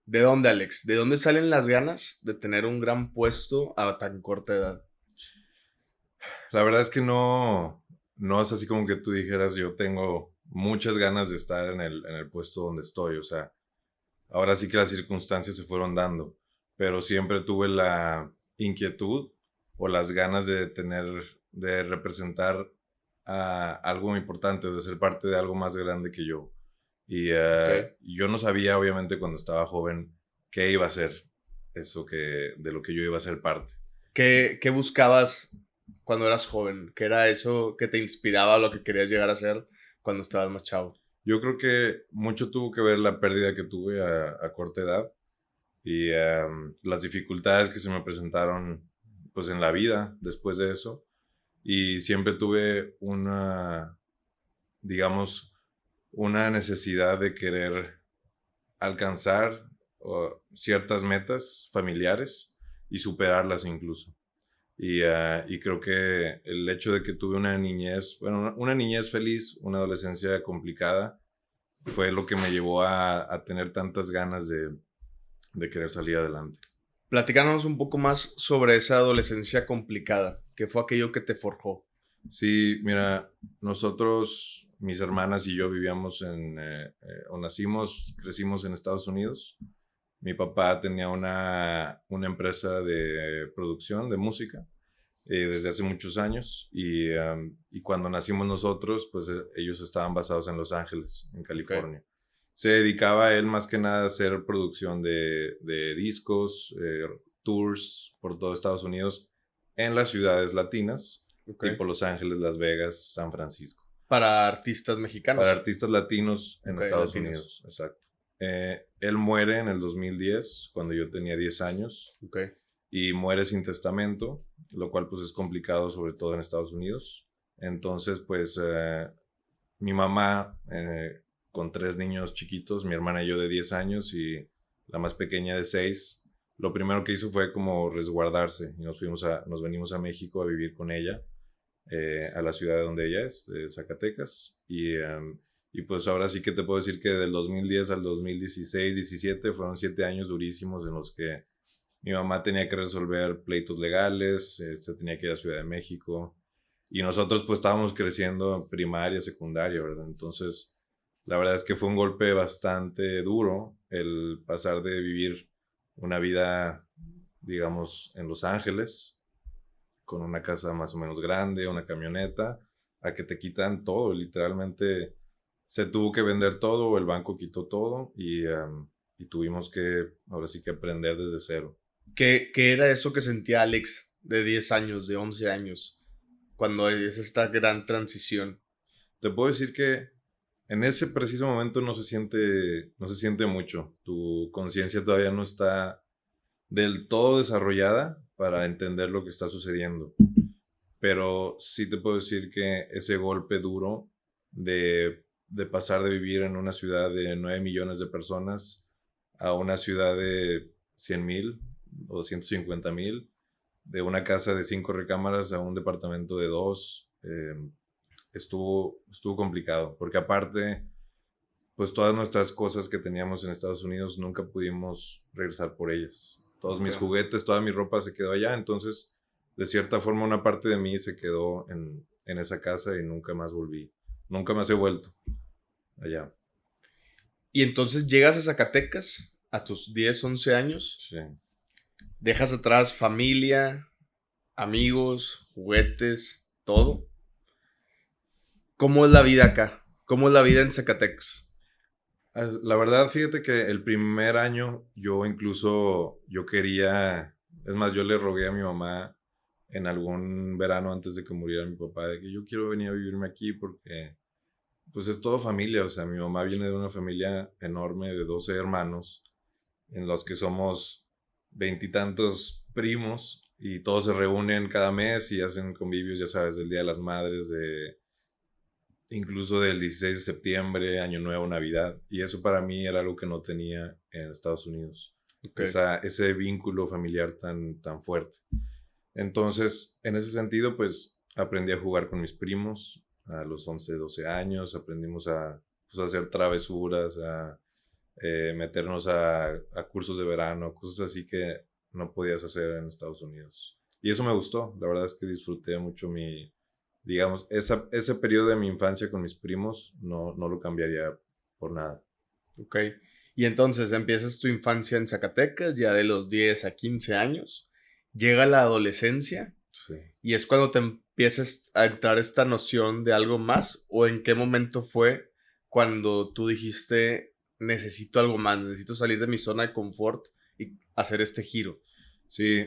¿De dónde, Alex? ¿De dónde salen las ganas de tener un gran puesto a tan corta edad? La verdad es que no es así como que tú dijeras, yo tengo muchas ganas de estar en el puesto donde estoy. O sea, ahora sí que las circunstancias se fueron dando, pero siempre tuve la inquietud o las ganas de representar a algo importante, de ser parte de algo más grande que yo. Y Ok. yo no sabía, obviamente, cuando estaba joven, qué iba a ser de lo que yo iba a ser parte. ¿Qué buscabas cuando eras joven? ¿Qué era eso que te inspiraba a lo que querías llegar a ser cuando estabas más chavo? Yo creo que mucho tuvo que ver la pérdida que tuve a corta edad y las dificultades que se me presentaron pues en la vida después de eso. Y siempre tuve digamos, una necesidad de querer alcanzar ciertas metas familiares y superarlas incluso. Y creo que el hecho de que tuve una niñez, bueno, una niñez feliz, una adolescencia complicada, fue lo que me llevó a tener tantas ganas de querer salir adelante. Platícanos un poco más sobre esa adolescencia complicada. ¿Qué fue aquello que te forjó? Sí, mira, nosotros, mis hermanas y yo vivíamos o nacimos, crecimos en Estados Unidos. Mi papá tenía una empresa de producción de música desde hace muchos años y cuando nacimos nosotros, pues ellos estaban basados en Los Ángeles, en Ok, California. Se dedicaba él más que nada a hacer producción de discos, tours por todo Estados Unidos en las ciudades latinas, ok. tipo Los Ángeles, Las Vegas, San Francisco. Para artistas Para mexicanos. artistas latinos en Ok, Estados latinos. Unidos, exacto. Él muere en el 2010, cuando yo tenía 10 años, Ok, y muere sin testamento, lo cual pues es complicado, sobre todo en Estados Unidos. Entonces, pues mi mamá, con tres niños chiquitos, mi hermana y yo de 10 años y la más pequeña de 6, lo primero que hizo fue como resguardarse y nos venimos a México a vivir con ella, a la ciudad donde ella es, de Zacatecas. Y pues ahora sí que te puedo decir que del 2010 al 2016, 17 fueron 7 años durísimos en los que mi mamá tenía que resolver pleitos legales, se tenía que ir a Ciudad de México y nosotros pues estábamos creciendo en primaria, secundaria, ¿verdad? Entonces, la verdad es que fue un golpe bastante duro el pasar de vivir una vida, digamos, en Los Ángeles, con una casa más o menos grande, una camioneta, a que te quitan todo, literalmente se tuvo que vender todo, el banco quitó todo y tuvimos que, ahora sí que aprender desde cero. ¿qué era eso que sentía Alex de 10 años, de 11 años, cuando es esta gran transición? Te puedo decir que en ese preciso momento no se siente mucho. Tu conciencia todavía no está del todo desarrollada para entender lo que está sucediendo. Pero sí te puedo decir que ese golpe duro de pasar de vivir en una ciudad de 9 millones de personas a una ciudad de 100,000 o 150,000, de una casa de 5 recámaras a un departamento de dos, estuvo complicado, porque aparte, pues todas nuestras cosas que teníamos en Estados Unidos nunca pudimos regresar por ellas. Todos Ok. mis juguetes, toda mi ropa se quedó allá, entonces de cierta forma una parte de mí se quedó en esa casa y nunca más volví, nunca más he vuelto allá. Y entonces llegas a Zacatecas a tus 10 11 años, Sí. dejas atrás familia, amigos, juguetes, todo. ¿Cómo es la vida acá? ¿Cómo es la vida en Zacatecas? La verdad, fíjate que el primer año yo quería, es más, yo le rogué a mi mamá en algún verano antes de que muriera mi papá, de que yo quiero venir a vivirme aquí porque pues es todo familia. O sea, mi mamá viene de una familia enorme de 12 hermanos, en los que somos veintitantos primos y todos se reúnen cada mes y hacen convivios, ya sabes, del Día de las Madres, incluso del 16 de septiembre, Año Nuevo, Navidad. Y eso para mí era algo que no tenía en Estados Unidos, Ok. ese vínculo familiar tan fuerte. Entonces, en ese sentido, pues aprendí a jugar con mis primos a los 11 12 años, aprendimos a, pues, a hacer travesuras, meternos a cursos de verano, cosas así que no podías hacer en Estados Unidos. Y eso me gustó, la verdad es que disfruté mucho digamos, ese periodo de mi infancia con mis primos, no lo cambiaría por nada. Ok. Y entonces empiezas tu infancia en Zacatecas, ya de los 10 a 15 años. Llega la adolescencia Sí. y es cuando te empiezas a entrar esta noción de algo más. ¿O en qué momento fue cuando tú dijiste, necesito algo más, necesito salir de mi zona de confort y hacer este giro? Sí,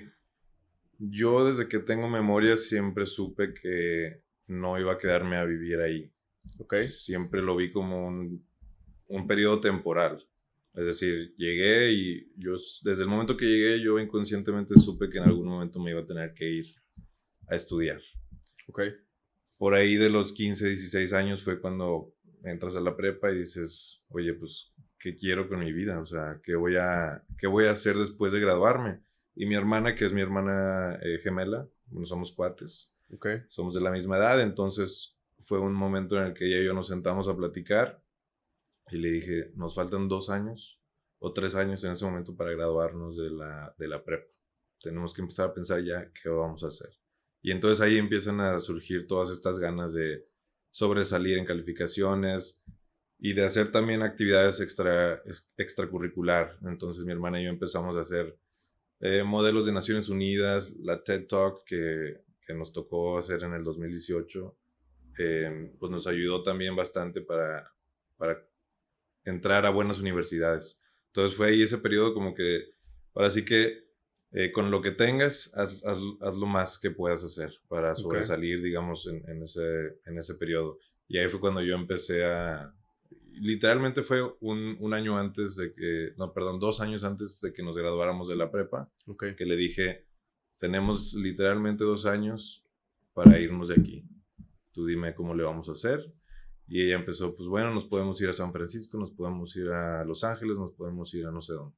yo desde que tengo memoria siempre supe que no iba a quedarme a vivir ahí. Ok. Siempre lo vi como un periodo temporal. Es decir, llegué y desde el momento que llegué, yo inconscientemente supe que en algún momento me iba a tener que ir a estudiar. Ok. Por ahí de los 15, 16 años fue cuando entras a la prepa y dices, oye, pues, ¿qué quiero con mi vida? O sea, qué voy a hacer después de graduarme? Y mi hermana, que es mi hermana gemela, bueno, somos cuates, Ok. somos de la misma edad, entonces fue un momento en el que ella y yo nos sentamos a platicar y le dije, nos faltan 2 años o 3 años en ese momento para graduarnos de la prepa. Tenemos que empezar a pensar ya qué vamos a hacer. Y entonces ahí empiezan a surgir todas estas ganas de sobresalir en calificaciones y de hacer también actividades extracurricular. Entonces mi hermana y yo empezamos a hacer modelos de Naciones Unidas, la TED Talk que nos tocó hacer en el 2018, pues nos ayudó también bastante para entrar a buenas universidades. Entonces fue ahí ese periodo como que, ahora sí que con lo que tengas, haz lo más que puedas hacer para Ok. sobresalir, digamos, en ese periodo. Y ahí fue cuando yo empecé literalmente fue un año antes de que, no, perdón, 2 años antes de que nos graduáramos de la prepa, Ok. que le dije, tenemos literalmente 2 años para irnos de aquí. Tú dime cómo le vamos a hacer. Y ella empezó, pues bueno, nos podemos ir a San Francisco, nos podemos ir a Los Ángeles, nos podemos ir a no sé dónde.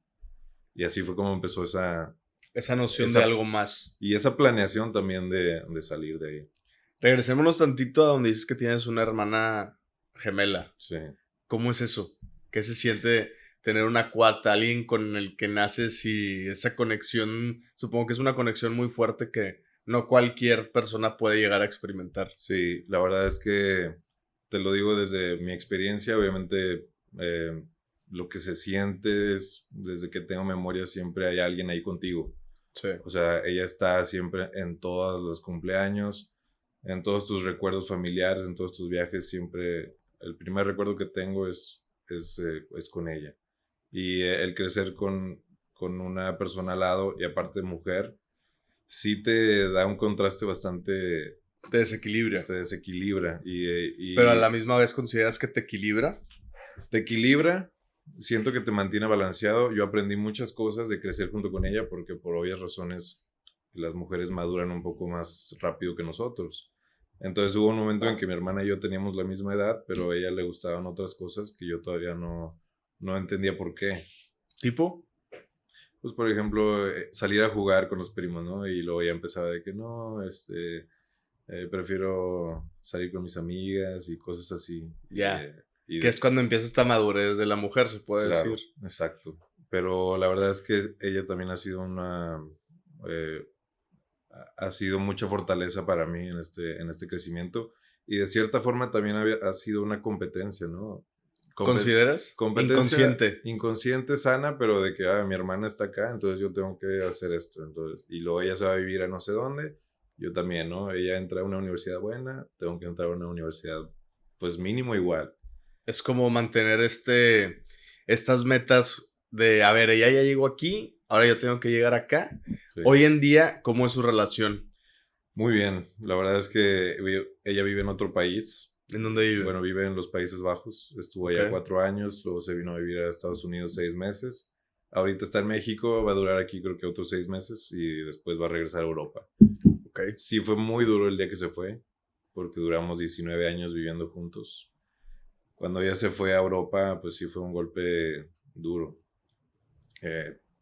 Y así fue como empezó Esa noción de esa, algo más. y esa planeación también de salir de ahí. Regresémonos tantito a donde dices que tienes una hermana gemela. Sí. ¿Cómo es eso? ¿Qué se siente tener una cuata, alguien con el que naces y esa conexión, supongo que es una conexión muy fuerte que no cualquier persona puede llegar a experimentar? Sí, la verdad es que te lo digo desde mi experiencia, obviamente lo que se siente es, desde que tengo memoria, siempre hay alguien ahí contigo. Sí. O sea, ella está siempre en todos los cumpleaños, en todos tus recuerdos familiares, en todos tus viajes, siempre el primer recuerdo que tengo es con ella. Y el crecer con una persona al lado y aparte mujer, sí te da un contraste bastante, Te desequilibra. te desequilibra Pero a la y misma vez consideras que te equilibra. te equilibra. Siento que te mantiene balanceado. Yo aprendí muchas cosas de crecer junto con ella porque por obvias razones las mujeres maduran un poco más rápido que nosotros. Entonces hubo un momento en que mi hermana y yo teníamos la misma edad, pero a ella le gustaban otras cosas que yo todavía no entendía por qué. ¿Tipo? Pues por ejemplo, salir a jugar con los primos, ¿no? Y luego ya empezaba de que no, prefiero salir con mis amigas y cosas así. Ya. Y Que es cuando empieza esta madurez de la mujer, se puede decir. claro, exacto. Pero la verdad es que ella también ha sido eh, ha sido mucha fortaleza para mí en este crecimiento. Y de cierta forma también ha sido una competencia, ¿no? ¿Consideras? Competencia Inconsciente. inconsciente, sana, pero de que mi hermana está acá, entonces yo tengo que hacer esto. Entonces, y luego ella se va a vivir a no sé dónde, yo también, ¿no? Ella entra a una universidad buena, tengo que entrar a una universidad, pues mínimo igual. Es como mantener estas metas de, a ver, ella ya llegó aquí, ahora yo tengo que llegar acá. Sí. Hoy en día, ¿cómo es su relación? Muy bien, la verdad es que ella vive en otro país. ¿En dónde vive? Bueno, vive en los Países Bajos, estuvo allá Ok. 4 años, luego se vino a vivir a Estados Unidos 6 meses. Ahorita está en México, va a durar aquí creo que otros 6 meses y después va a regresar a Europa. Ok. Sí, fue muy duro el día que se fue, porque duramos 19 años viviendo juntos. Cuando ella se fue a Europa, pues sí fue un golpe duro.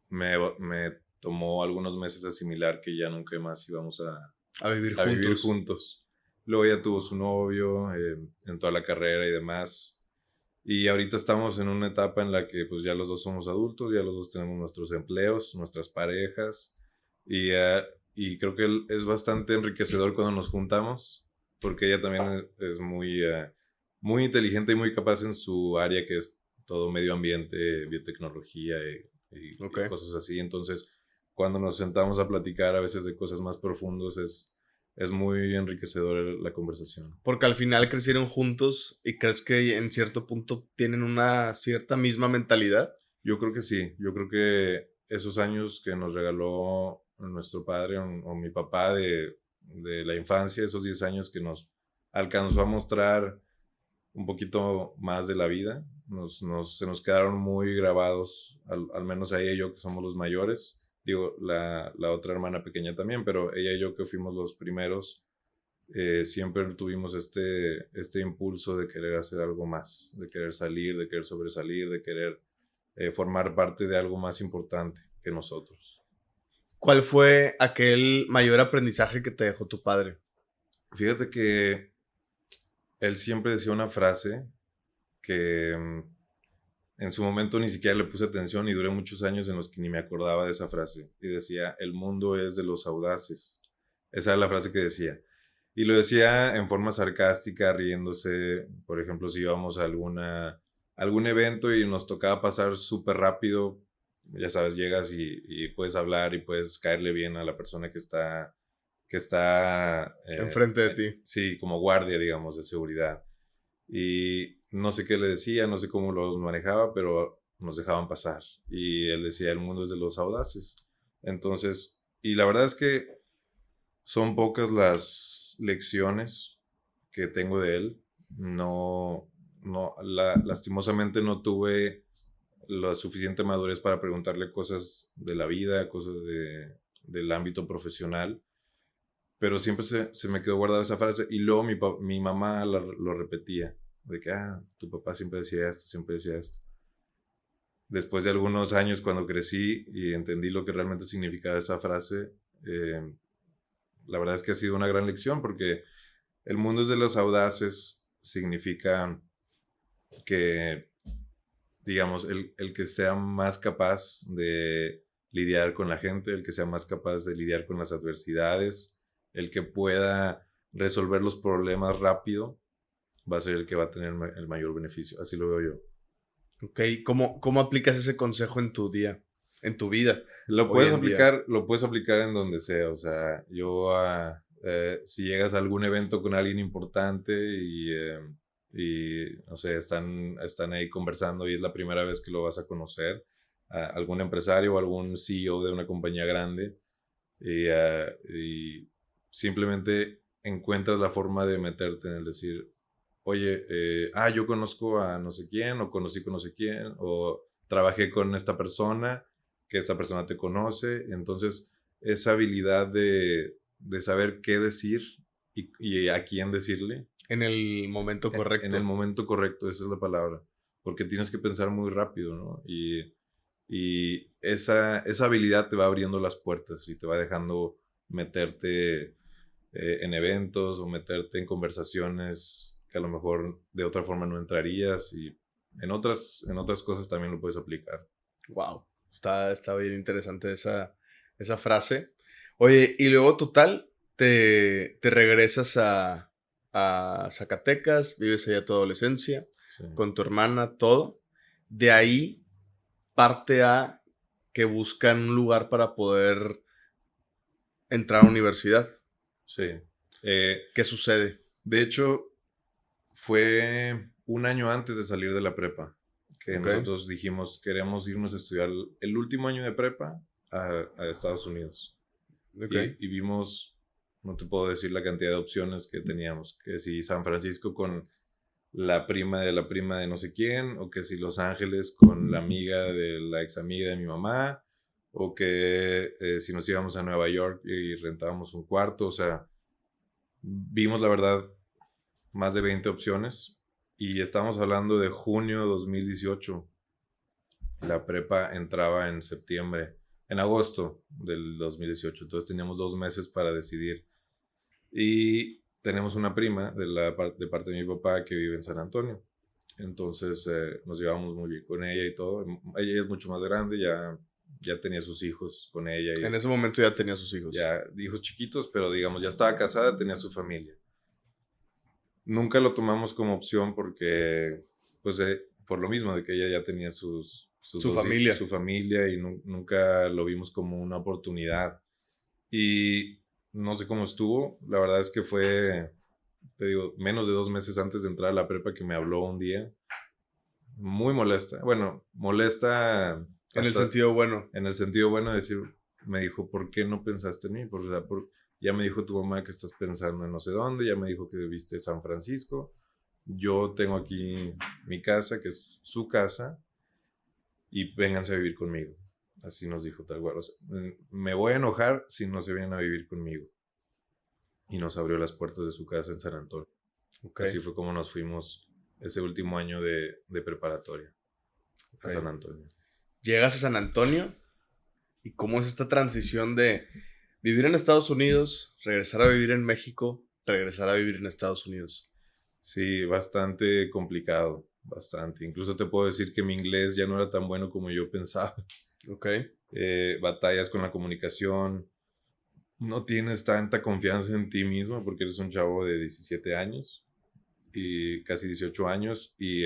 Me tomó algunos meses asimilar que ya nunca más íbamos A vivir a juntos. vivir juntos. Luego ella tuvo su novio en toda la carrera y demás. Y ahorita estamos en una etapa en la que pues ya los dos somos adultos, ya los dos tenemos nuestros empleos, nuestras parejas y creo que es bastante enriquecedor cuando nos juntamos porque ella también es muy, muy inteligente y muy capaz en su área que es todo medio ambiente, biotecnología Ok. y cosas así. Entonces, cuando nos sentamos a platicar a veces de cosas más profundas es muy enriquecedor la conversación. Porque al final crecieron juntos y crees que en cierto punto tienen una cierta misma mentalidad. Yo creo que sí, yo creo que esos años que nos regaló nuestro padre o mi papá de la infancia, esos 10 años que nos alcanzó a mostrar un poquito más de la vida, se nos quedaron muy grabados, al menos a ella y yo que somos los mayores, digo, la otra hermana pequeña también, pero ella y yo que fuimos los primeros, siempre tuvimos este impulso de querer hacer algo más, de querer salir, de querer sobresalir, de querer formar parte de algo más importante que nosotros. ¿Cuál fue aquel mayor aprendizaje que te dejó tu padre? Fíjate que él siempre decía una frase que en su momento ni siquiera le puse atención y duré muchos años en los que ni me acordaba de esa frase. Y decía, el mundo es de los audaces. Esa era la frase que decía. Y lo decía en forma sarcástica, riéndose. Por ejemplo, si íbamos a algún evento y nos tocaba pasar súper rápido, ya sabes, llegas y puedes hablar y puedes caerle bien a la persona que está Enfrente de ti. sí, como guardia, digamos, de seguridad. Y no sé qué le decía, no sé cómo los manejaba, pero nos dejaban pasar. Y él decía, el mundo es de los audaces. Entonces, y la verdad es que son pocas las lecciones que tengo de él. Lastimosamente no tuve la suficiente madurez para preguntarle cosas de la vida, cosas del ámbito profesional, pero siempre se me quedó guardada esa frase y luego mi mamá lo repetía, de que, tu papá siempre decía esto, siempre decía esto. Después de algunos años cuando crecí y entendí lo que realmente significaba esa frase, la verdad es que ha sido una gran lección porque el mundo es de los audaces significa que, digamos, el que sea más capaz de lidiar con la gente, el que sea más capaz de lidiar con las adversidades, el que pueda resolver los problemas rápido, va a ser el que va a tener el mayor beneficio. Así lo veo yo. Ok, ¿cómo aplicas ese consejo en tu día, en tu vida, hoy en día? Lo puedes aplicar en donde sea. O sea, si llegas a algún evento con alguien importante y no sé, están ahí conversando y es la primera vez que lo vas a conocer, a algún empresario o algún CEO de una compañía grande, y simplemente encuentras la forma de meterte en el decir, oye, yo conozco a no sé quién, o conocí con no sé quién, o trabajé con esta persona, que esta persona te conoce. Entonces, esa habilidad de saber qué decir y a quién decirle. En el momento correcto. En el momento correcto, esa es la palabra. Porque tienes que pensar muy rápido, ¿no? Y esa habilidad te va abriendo las puertas y te va dejando meterte en eventos o meterte en conversaciones que a lo mejor de otra forma no entrarías, y en otras cosas también lo puedes aplicar. Wow, está bien interesante esa frase. Oye, y luego total, te regresas a Zacatecas, vives allá tu adolescencia, Sí. con tu hermana, todo. De ahí parte a que buscan un lugar para poder entrar a universidad. Sí. ¿Qué sucede? De hecho, fue un año antes de salir de la prepa que nosotros dijimos, queremos irnos a estudiar el último año de prepa a Estados Unidos. Okay. Y vimos, no te puedo decir la cantidad de opciones que teníamos, que si San Francisco con la prima de no sé quién, o que si Los Ángeles con la amiga de la ex amiga de mi mamá, o que si nos íbamos a Nueva York y rentábamos un cuarto. O sea, vimos la verdad más de 20 opciones y estamos hablando de junio de 2018. La prepa entraba en septiembre, en agosto del 2018, entonces teníamos 2 meses para decidir. Y tenemos una prima de parte de mi papá que vive en San Antonio. Entonces nos llevamos muy bien con ella y todo. Ella es mucho más grande, ya tenía sus hijos con ella. En ese momento ya tenía sus hijos. Ya hijos chiquitos, pero digamos, ya estaba casada, tenía su familia. Nunca lo tomamos como opción porque, pues, por lo mismo de que ella ya tenía su familia. Su familia y nunca lo vimos como una oportunidad. Y no sé cómo estuvo, la verdad es que fue, te digo, menos de 2 meses antes de entrar a la prepa que me habló un día, muy molesta. Bueno, molesta En el sentido bueno. En el sentido bueno de decir, me dijo, ¿por qué no pensaste en mí? Ya me dijo tu mamá que estás pensando en no sé dónde, ya me dijo que viste San Francisco. Yo tengo aquí mi casa, que es su casa, y vénganse a vivir conmigo. Así nos dijo tal cual. O sea, me voy a enojar si no se vienen a vivir conmigo. Y nos abrió las puertas de su casa en San Antonio. Okay. Así fue como nos fuimos ese último año de preparatoria a San Antonio. Llegas a San Antonio y cómo es esta transición de vivir en Estados Unidos, regresar a vivir en México, regresar a vivir en Estados Unidos. Sí, bastante complicado, bastante. Incluso te puedo decir que mi inglés ya no era tan bueno como yo pensaba. Ok. Batallas con la comunicación, no tienes tanta confianza en ti mismo porque eres un chavo de 17 años y casi 18 años y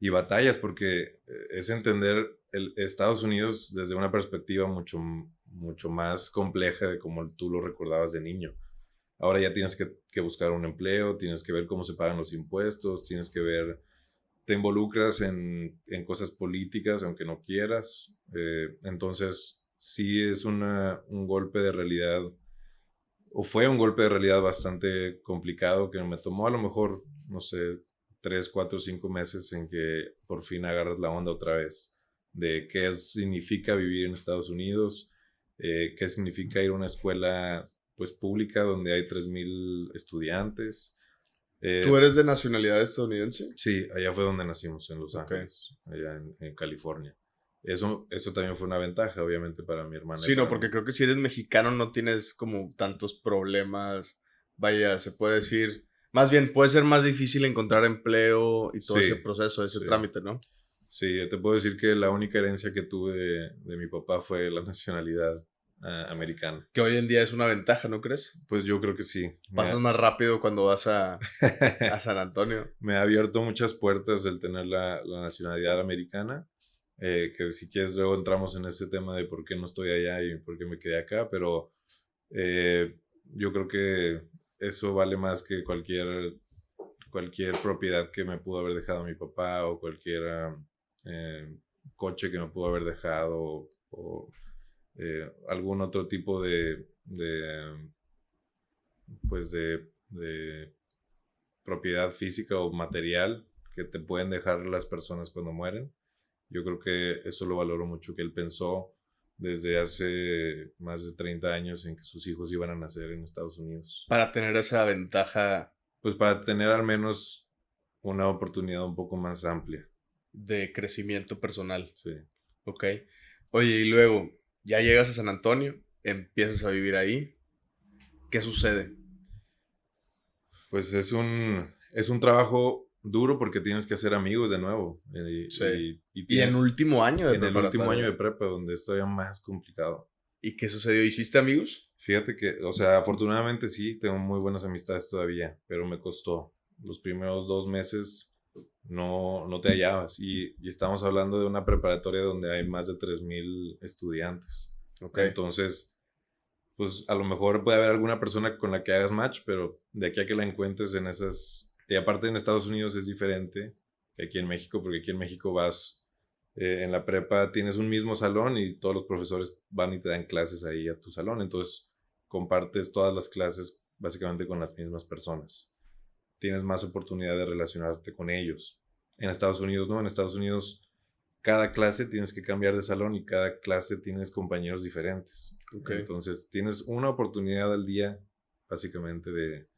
batallas porque es entender Estados Unidos desde una perspectiva mucho, mucho más compleja de como tú lo recordabas de niño. Ahora ya tienes que buscar un empleo, tienes que ver cómo se pagan los impuestos, tienes que ver, te involucras en cosas políticas aunque no quieras. Entonces sí es un golpe de realidad, o fue un golpe de realidad bastante complicado que me tomó a lo mejor, no sé, 3, 4, 5 meses en que por fin agarras la onda otra vez de qué significa vivir en Estados Unidos, qué significa ir a una escuela pues pública donde hay 3,000 estudiantes. ¿Tú eres de nacionalidad estadounidense? Sí, allá fue donde nacimos, en Los Ángeles, allá en California. Eso también fue una ventaja, obviamente, para mi hermana. Sí, no, porque creo que si eres mexicano no tienes como tantos problemas. Vaya, se puede decir. Más bien, puede ser más difícil encontrar empleo y todo ese proceso, ese trámite, ¿no? Sí, te puedo decir que la única herencia que tuve de mi papá fue la nacionalidad americana. Que hoy en día es una ventaja, ¿no crees? Pues yo creo que sí. Pasas más rápido cuando vas a San Antonio. Me ha abierto muchas puertas el tener la nacionalidad americana. Que si quieres luego entramos en ese tema de por qué no estoy allá y por qué me quedé acá, pero yo creo que eso vale más que cualquier propiedad que me pudo haber dejado mi papá o cualquier coche que me pudo haber dejado o algún otro tipo pues de propiedad física o material que te pueden dejar las personas cuando mueren. Yo creo que eso lo valoro mucho, que él pensó desde hace más de 30 años en que sus hijos iban a nacer en Estados Unidos. Para tener esa ventaja. Pues para tener al menos una oportunidad un poco más amplia. De crecimiento personal. Sí. Ok. Oye, y luego, ya llegas a San Antonio, empiezas a vivir ahí. ¿Qué sucede? Pues es un trabajo duro porque tienes que hacer amigos de nuevo. Sí. Y en último año de preparatoria. En el último año de prepa, donde es todavía más complicado. ¿Y qué sucedió? ¿Hiciste amigos? Fíjate que, o sea, afortunadamente sí, tengo muy buenas amistades todavía, pero me costó. Los primeros 2 meses no te hallabas. Y estamos hablando de una preparatoria donde hay más de 3,000 estudiantes. Okay. Entonces, pues a lo mejor puede haber alguna persona con la que hagas match, pero de aquí a que la encuentres en esas... Y aparte en Estados Unidos es diferente que aquí en México, porque aquí en México vas... en la prepa tienes un mismo salón y todos los profesores van y te dan clases ahí a tu salón. Entonces compartes todas las clases básicamente con las mismas personas. Tienes más oportunidad de relacionarte con ellos. En Estados Unidos no, en Estados Unidos cada clase tienes que cambiar de salón y cada clase tienes compañeros diferentes. Okay. Entonces tienes una oportunidad al día básicamente de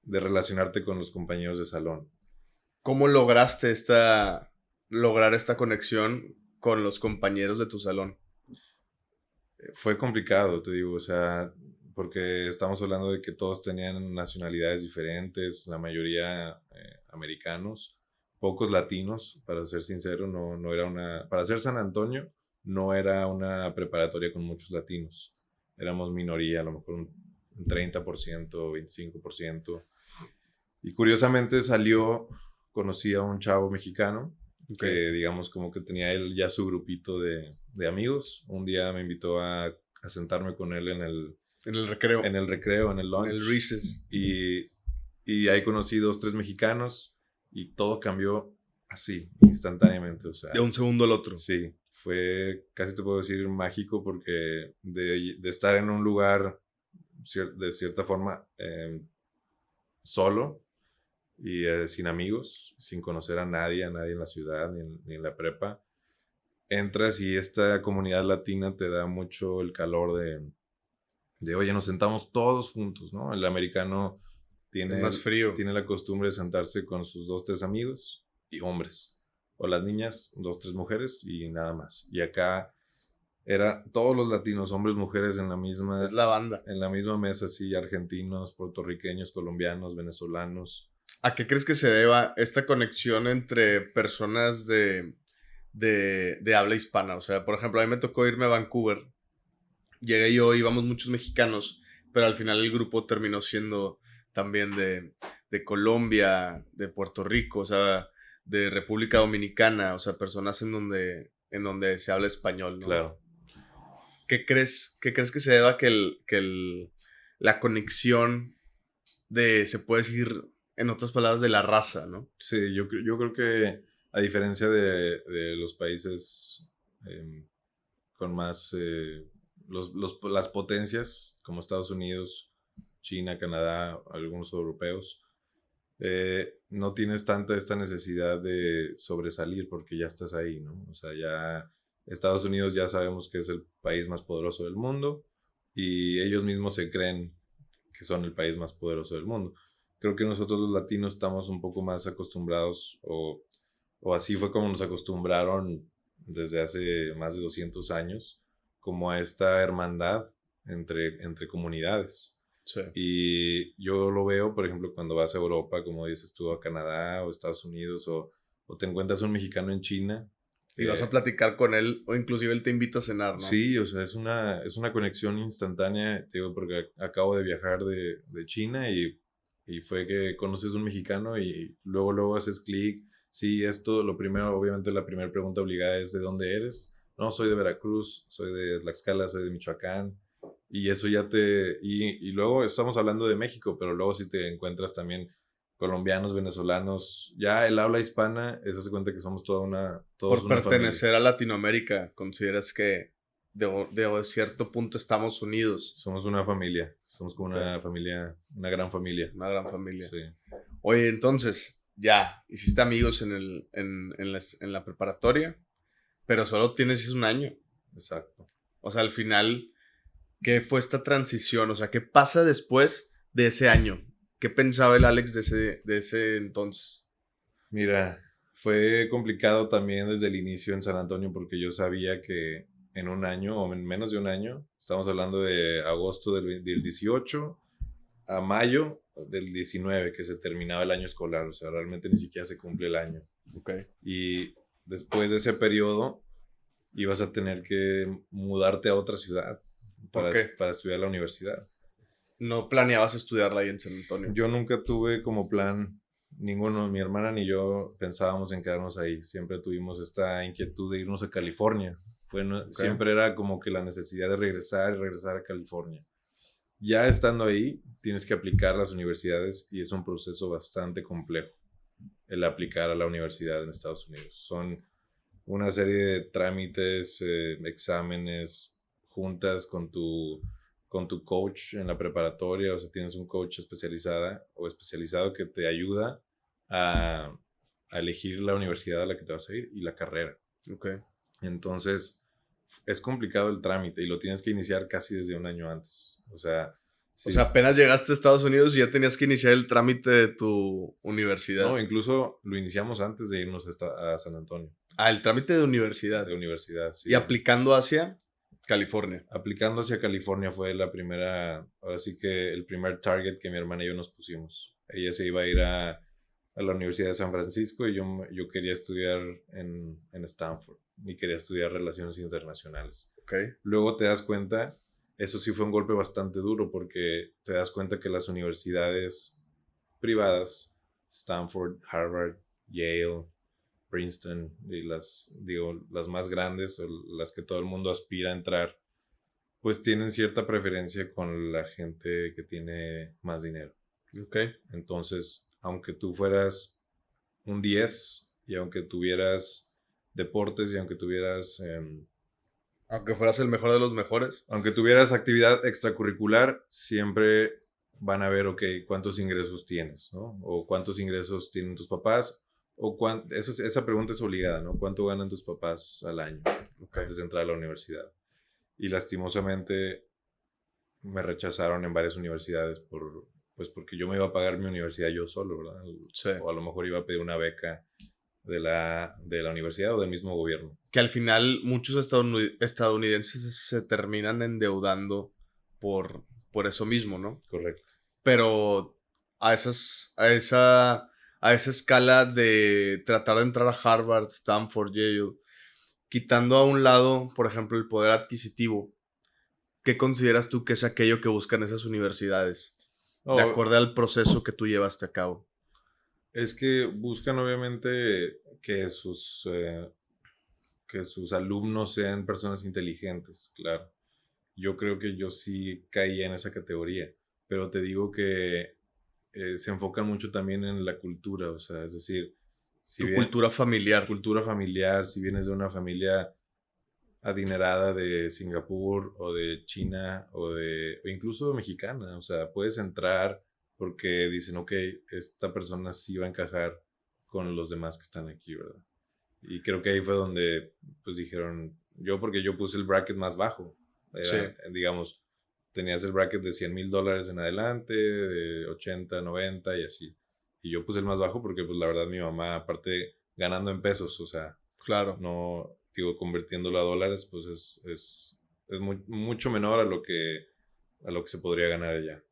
relacionarte con los compañeros de salón. ¿Cómo lograste lograr esta conexión con los compañeros de tu salón? Fue complicado, te digo, o sea, porque estamos hablando de que todos tenían nacionalidades diferentes, la mayoría americanos, pocos latinos, para ser sincero, no era una, para ser San Antonio, no era una preparatoria con muchos latinos, éramos minoría, a lo mejor un 30%, 25%, y curiosamente conocí a un chavo mexicano, que digamos como que tenía él ya su grupito de amigos. Un día me invitó a sentarme con él en el recreo. En el recreo, en el lunch. En el recess. Y ahí conocí 2, 3 mexicanos y todo cambió así, instantáneamente. O sea, de un segundo al otro. Sí, fue, casi te puedo decir, mágico porque de estar en un lugar de cierta forma solo y sin amigos, sin conocer a nadie en la ciudad ni en la prepa, entras y esta comunidad latina te da mucho el calor de oye, nos sentamos todos juntos, ¿no? El americano tiene, es más frío. Tiene la costumbre de sentarse con sus 2, 3 amigos y hombres, o las niñas, 2, 3 mujeres y nada más. Y acá era todos los latinos, hombres, mujeres en la misma... Es la banda. En la misma mesa, sí, argentinos, puertorriqueños, colombianos, venezolanos. ¿A qué crees que se deba esta conexión entre personas de habla hispana? O sea, por ejemplo, a mí me tocó irme a Vancouver. Llegué yo, íbamos muchos mexicanos, pero al final el grupo terminó siendo también de Colombia, de Puerto Rico, o sea, de República Dominicana, o sea, personas en donde se habla español, ¿no? Claro. ¿Qué crees que se deba que la conexión se puede decir, en otras palabras, de la raza, ¿no? Sí, yo creo que a diferencia de los países con más, las potencias como Estados Unidos, China, Canadá, algunos europeos, no tienes tanta esta necesidad de sobresalir porque ya estás ahí, ¿no? O sea, ya Estados Unidos ya sabemos que es el país más poderoso del mundo y ellos mismos se creen que son el país más poderoso del mundo. Creo que nosotros los latinos estamos un poco más acostumbrados o así fue como nos acostumbraron desde hace más de 200 años, como a esta hermandad entre comunidades. Sí. Y yo lo veo, por ejemplo, cuando vas a Europa, como dices tú, a Canadá o Estados Unidos, o te encuentras un mexicano en China. Y vas a platicar con él, o inclusive él te invita a cenar, ¿no? Sí, o sea, es una conexión instantánea, te digo, porque acabo de viajar de China y fue que conoces un mexicano y luego haces clic. Sí, esto, lo primero, obviamente la primera pregunta obligada es ¿de dónde eres? No, soy de Veracruz, soy de Tlaxcala, soy de Michoacán. Y eso ya y luego estamos hablando de México, pero luego si te encuentras también colombianos, venezolanos, ya el habla hispana, eso se cuenta que somos todos Por una pertenecer familia. a Latinoamérica, ¿consideras que de cierto punto estamos unidos? Somos una familia, somos como una familia, una gran familia. Una gran familia. Sí. Oye, entonces, ya, hiciste amigos en la preparatoria, pero solo tienes un año. Exacto. O sea, al final, ¿qué fue esta transición? O sea, ¿qué pasa después de ese año? ¿Qué pensaba el Alex de ese entonces? Mira, fue complicado también desde el inicio en San Antonio porque yo sabía que en un año o en menos de un año, estamos hablando de agosto del 18 a mayo del 19, que se terminaba el año escolar, o sea, realmente ni siquiera se cumple el año. Okay. Y después de ese periodo ibas a tener que mudarte a otra ciudad para estudiar la universidad. ¿No planeabas estudiarla ahí en San Antonio? Yo nunca tuve como plan, ninguno, mi hermana ni yo pensábamos en quedarnos ahí. Siempre tuvimos esta inquietud de irnos a California. Siempre era como que la necesidad de regresar a California. Ya estando ahí, tienes que aplicar a las universidades y es un proceso bastante complejo el aplicar a la universidad en Estados Unidos. Son una serie de trámites, exámenes, juntas con tu coach en la preparatoria, o sea, tienes un coach especializado que te ayuda a elegir la universidad a la que te vas a ir y la carrera. Okay. Entonces, es complicado el trámite y lo tienes que iniciar casi desde un año antes. O sea, apenas llegaste a Estados Unidos y ya tenías que iniciar el trámite de tu universidad. No, incluso lo iniciamos antes de irnos a San Antonio. Ah, el trámite de universidad. De universidad, sí. ¿Y aplicando hacia? California. Aplicando hacia California fue la primera, ahora sí que el primer target que mi hermana y yo nos pusimos. Ella se iba a ir a la Universidad de San Francisco y yo quería estudiar en Stanford y quería estudiar Relaciones Internacionales. Okay. Luego te das cuenta, eso sí fue un golpe bastante duro porque te das cuenta que las universidades privadas, Stanford, Harvard, Yale, Princeton y las más grandes, o las que todo el mundo aspira a entrar, pues tienen cierta preferencia con la gente que tiene más dinero. Okay. Entonces, aunque tú fueras un 10 y aunque tuvieras deportes y aunque tuvieras... aunque fueras el mejor de los mejores. Aunque tuvieras actividad extracurricular, siempre van a ver, ok, cuántos ingresos tienes, ¿no? O cuántos ingresos tienen tus papás. O esa pregunta es obligada, ¿no? ¿Cuánto ganan tus papás al año antes de entrar a la universidad? Y lastimosamente me rechazaron en varias universidades porque yo me iba a pagar mi universidad yo solo, ¿verdad? Sí. O a lo mejor iba a pedir una beca de la universidad o del mismo gobierno. Que al final muchos estadounidenses se terminan endeudando por eso mismo, ¿no? Correcto. Pero a esa escala de tratar de entrar a Harvard, Stanford, Yale, quitando a un lado, por ejemplo, el poder adquisitivo, ¿qué consideras tú que es aquello que buscan esas universidades? De acuerdo al proceso que tú llevaste a cabo. Es que buscan obviamente que sus alumnos sean personas inteligentes, claro. Yo creo que yo sí caía en esa categoría, pero te digo que se enfocan mucho también en la cultura, o sea, es decir... cultura familiar. Cultura familiar, si vienes de una familia adinerada de Singapur o de China o incluso mexicana, o sea, puedes entrar porque dicen, ok, esta persona sí va a encajar con los demás que están aquí, ¿verdad? Y creo que ahí fue donde, pues dijeron, porque yo puse el bracket más bajo. Era, digamos, tenías el bracket de $100,000 en adelante, de 80, 90 y así. Y yo puse el más bajo porque, pues la verdad, mi mamá, aparte ganando en pesos, o sea, claro, no, digo, convirtiéndolo a dólares, pues es mucho menor a lo que se podría ganar allá.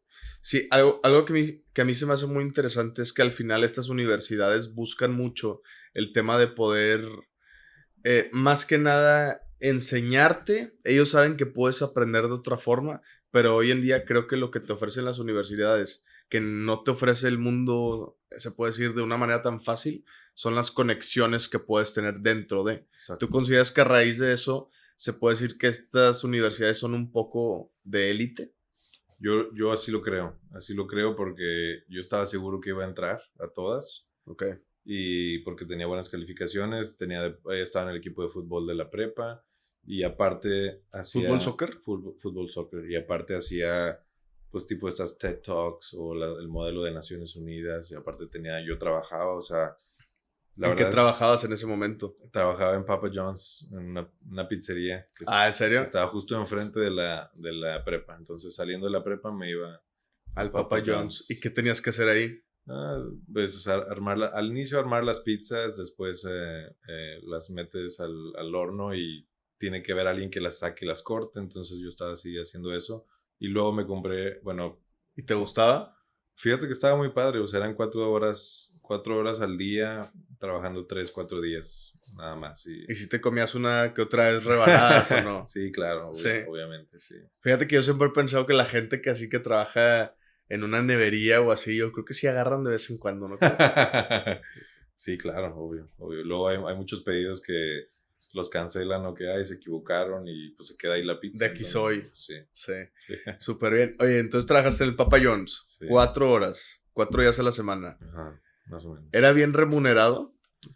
Sí, algo que a mí se me hace muy interesante es que al final estas universidades buscan mucho el tema de poder, más que nada, enseñarte. Ellos saben que puedes aprender de otra forma, pero hoy en día creo que lo que te ofrecen las universidades, que no te ofrece el mundo, se puede decir de una manera tan fácil, son las conexiones que puedes tener dentro de. Exacto. ¿Tú consideras que a raíz de eso se puede decir que estas universidades son un poco de élite? Yo así lo creo porque yo estaba seguro que iba a entrar a todas. Ok. Y porque tenía buenas calificaciones, estaba en el equipo de fútbol de la prepa y aparte hacía... ¿Fútbol, soccer? Fútbol, soccer. Y aparte hacía pues tipo estas TED Talks o el modelo de Naciones Unidas y aparte yo trabajaba, o sea... ¿En qué trabajabas en ese momento? Trabajaba en Papa John's, en una pizzería. ¿En serio? Estaba justo enfrente de la prepa. Entonces, saliendo de la prepa, me iba al Papa John's. ¿Y qué tenías que hacer ahí? Pues, o sea, al inicio armar las pizzas, después las metes al horno y tiene que haber alguien que las saque y las corte. Entonces, yo estaba así haciendo eso. Y luego me compré, bueno... ¿Y te gustaba? Fíjate que estaba muy padre, o sea, eran 4 horas al día, trabajando 3, 4 días, nada más. ¿Y si te comías una que otra vez rebanadas o no? Sí, claro, obviamente, sí. Fíjate que yo siempre he pensado que la gente que así que trabaja en una nevería o así, yo creo que sí agarran de vez en cuando, ¿no? Sí, claro, obvio. Luego hay muchos pedidos que los cancelan o que se equivocaron y pues se queda ahí la pizza. De aquí soy. Sí. Súper bien. Oye, entonces trabajaste en el Papa John's. Sí. 4 horas. 4 días a la semana. Ajá, más o menos. ¿Era bien remunerado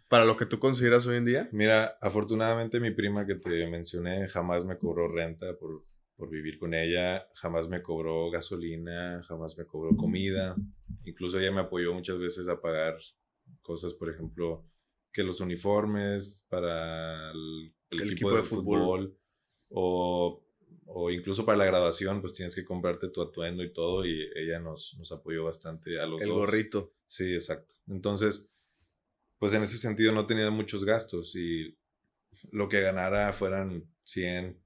para lo que tú consideras hoy en día? Mira, afortunadamente mi prima que te mencioné jamás me cobró renta por vivir con ella. Jamás me cobró gasolina, jamás me cobró comida. Incluso ella me apoyó muchas veces a pagar cosas, por ejemplo... que los uniformes para el equipo de fútbol o incluso para la graduación, pues tienes que comprarte tu atuendo y todo, y ella nos apoyó bastante a los dos. El gorrito. Sí, exacto. Entonces, pues en ese sentido no tenía muchos gastos y lo que ganara fueran 100,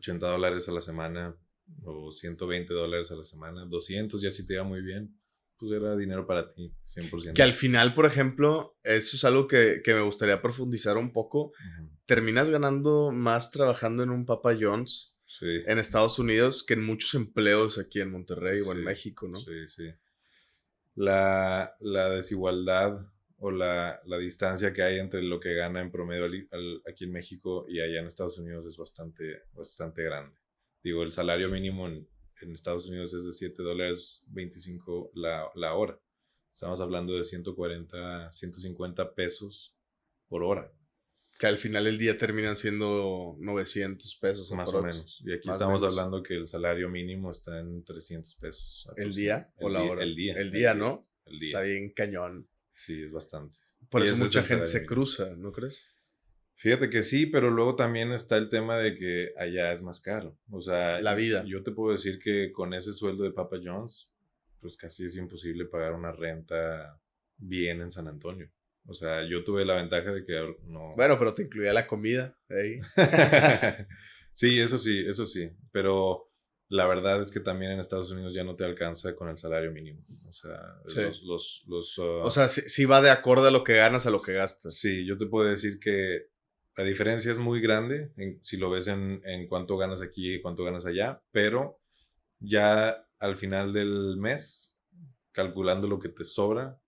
$80 a la semana o $120 a la semana, 200 ya si te iba muy bien, pues era dinero para ti, 100%. Que al final, por ejemplo, eso es algo que me gustaría profundizar un poco. Terminas ganando más trabajando en un Papa John's Sí. en Estados Unidos que en muchos empleos aquí en Monterrey o en México, ¿no? Sí, sí. La desigualdad o la distancia que hay entre lo que gana en promedio aquí en México y allá en Estados Unidos es bastante grande. Digo, el salario mínimo en Estados Unidos es de $7.25 la hora. Estamos hablando de 140, 150 pesos por hora. Que al final del día terminan siendo 900 pesos. Más o menos. Y aquí estamos hablando que el salario mínimo está en 300 pesos. ¿El día o la hora? El día. El día, ¿no? El día. Está bien cañón. Sí, es bastante. Por eso mucha gente se cruza, ¿no crees? Fíjate que sí, pero luego también está el tema de que allá es más caro. O sea, la vida. Yo te puedo decir que con ese sueldo de Papa John's, pues casi es imposible pagar una renta bien en San Antonio. O sea, yo tuve la ventaja de que no... Bueno, pero te incluía la comida ahí. Sí, eso sí. Pero la verdad es que también en Estados Unidos ya no te alcanza con el salario mínimo. O sea, sí. O sea, sí va de acorde a lo que ganas a lo que gastas. Sí, yo te puedo decir que la diferencia es muy grande si lo ves en cuánto ganas aquí y cuánto ganas allá, pero ya al final del mes, calculando lo que te sobra,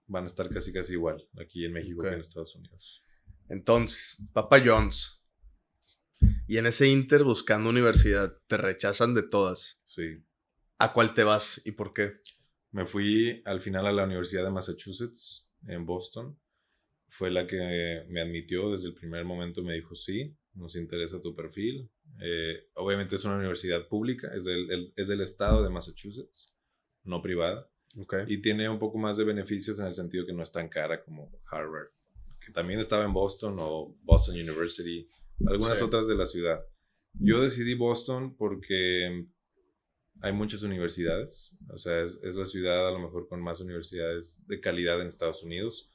van a estar casi igual aquí en México que en Estados Unidos. Entonces, Papa John's. Y en ese inter buscando universidad, te rechazan de todas. Sí. ¿A cuál te vas y por qué? Me fui al final a la Universidad de Massachusetts en Boston. Fue la que me admitió desde el primer momento, me dijo sí, nos interesa tu perfil. Obviamente es una universidad pública, es del estado de Massachusetts, no privada. Okay. Y tiene un poco más de beneficios en el sentido que no es tan cara como Harvard, que también estaba en Boston, o Boston University, algunas otras de la ciudad. Yo decidí Boston porque hay muchas universidades, o sea, es la ciudad a lo mejor con más universidades de calidad en Estados Unidos.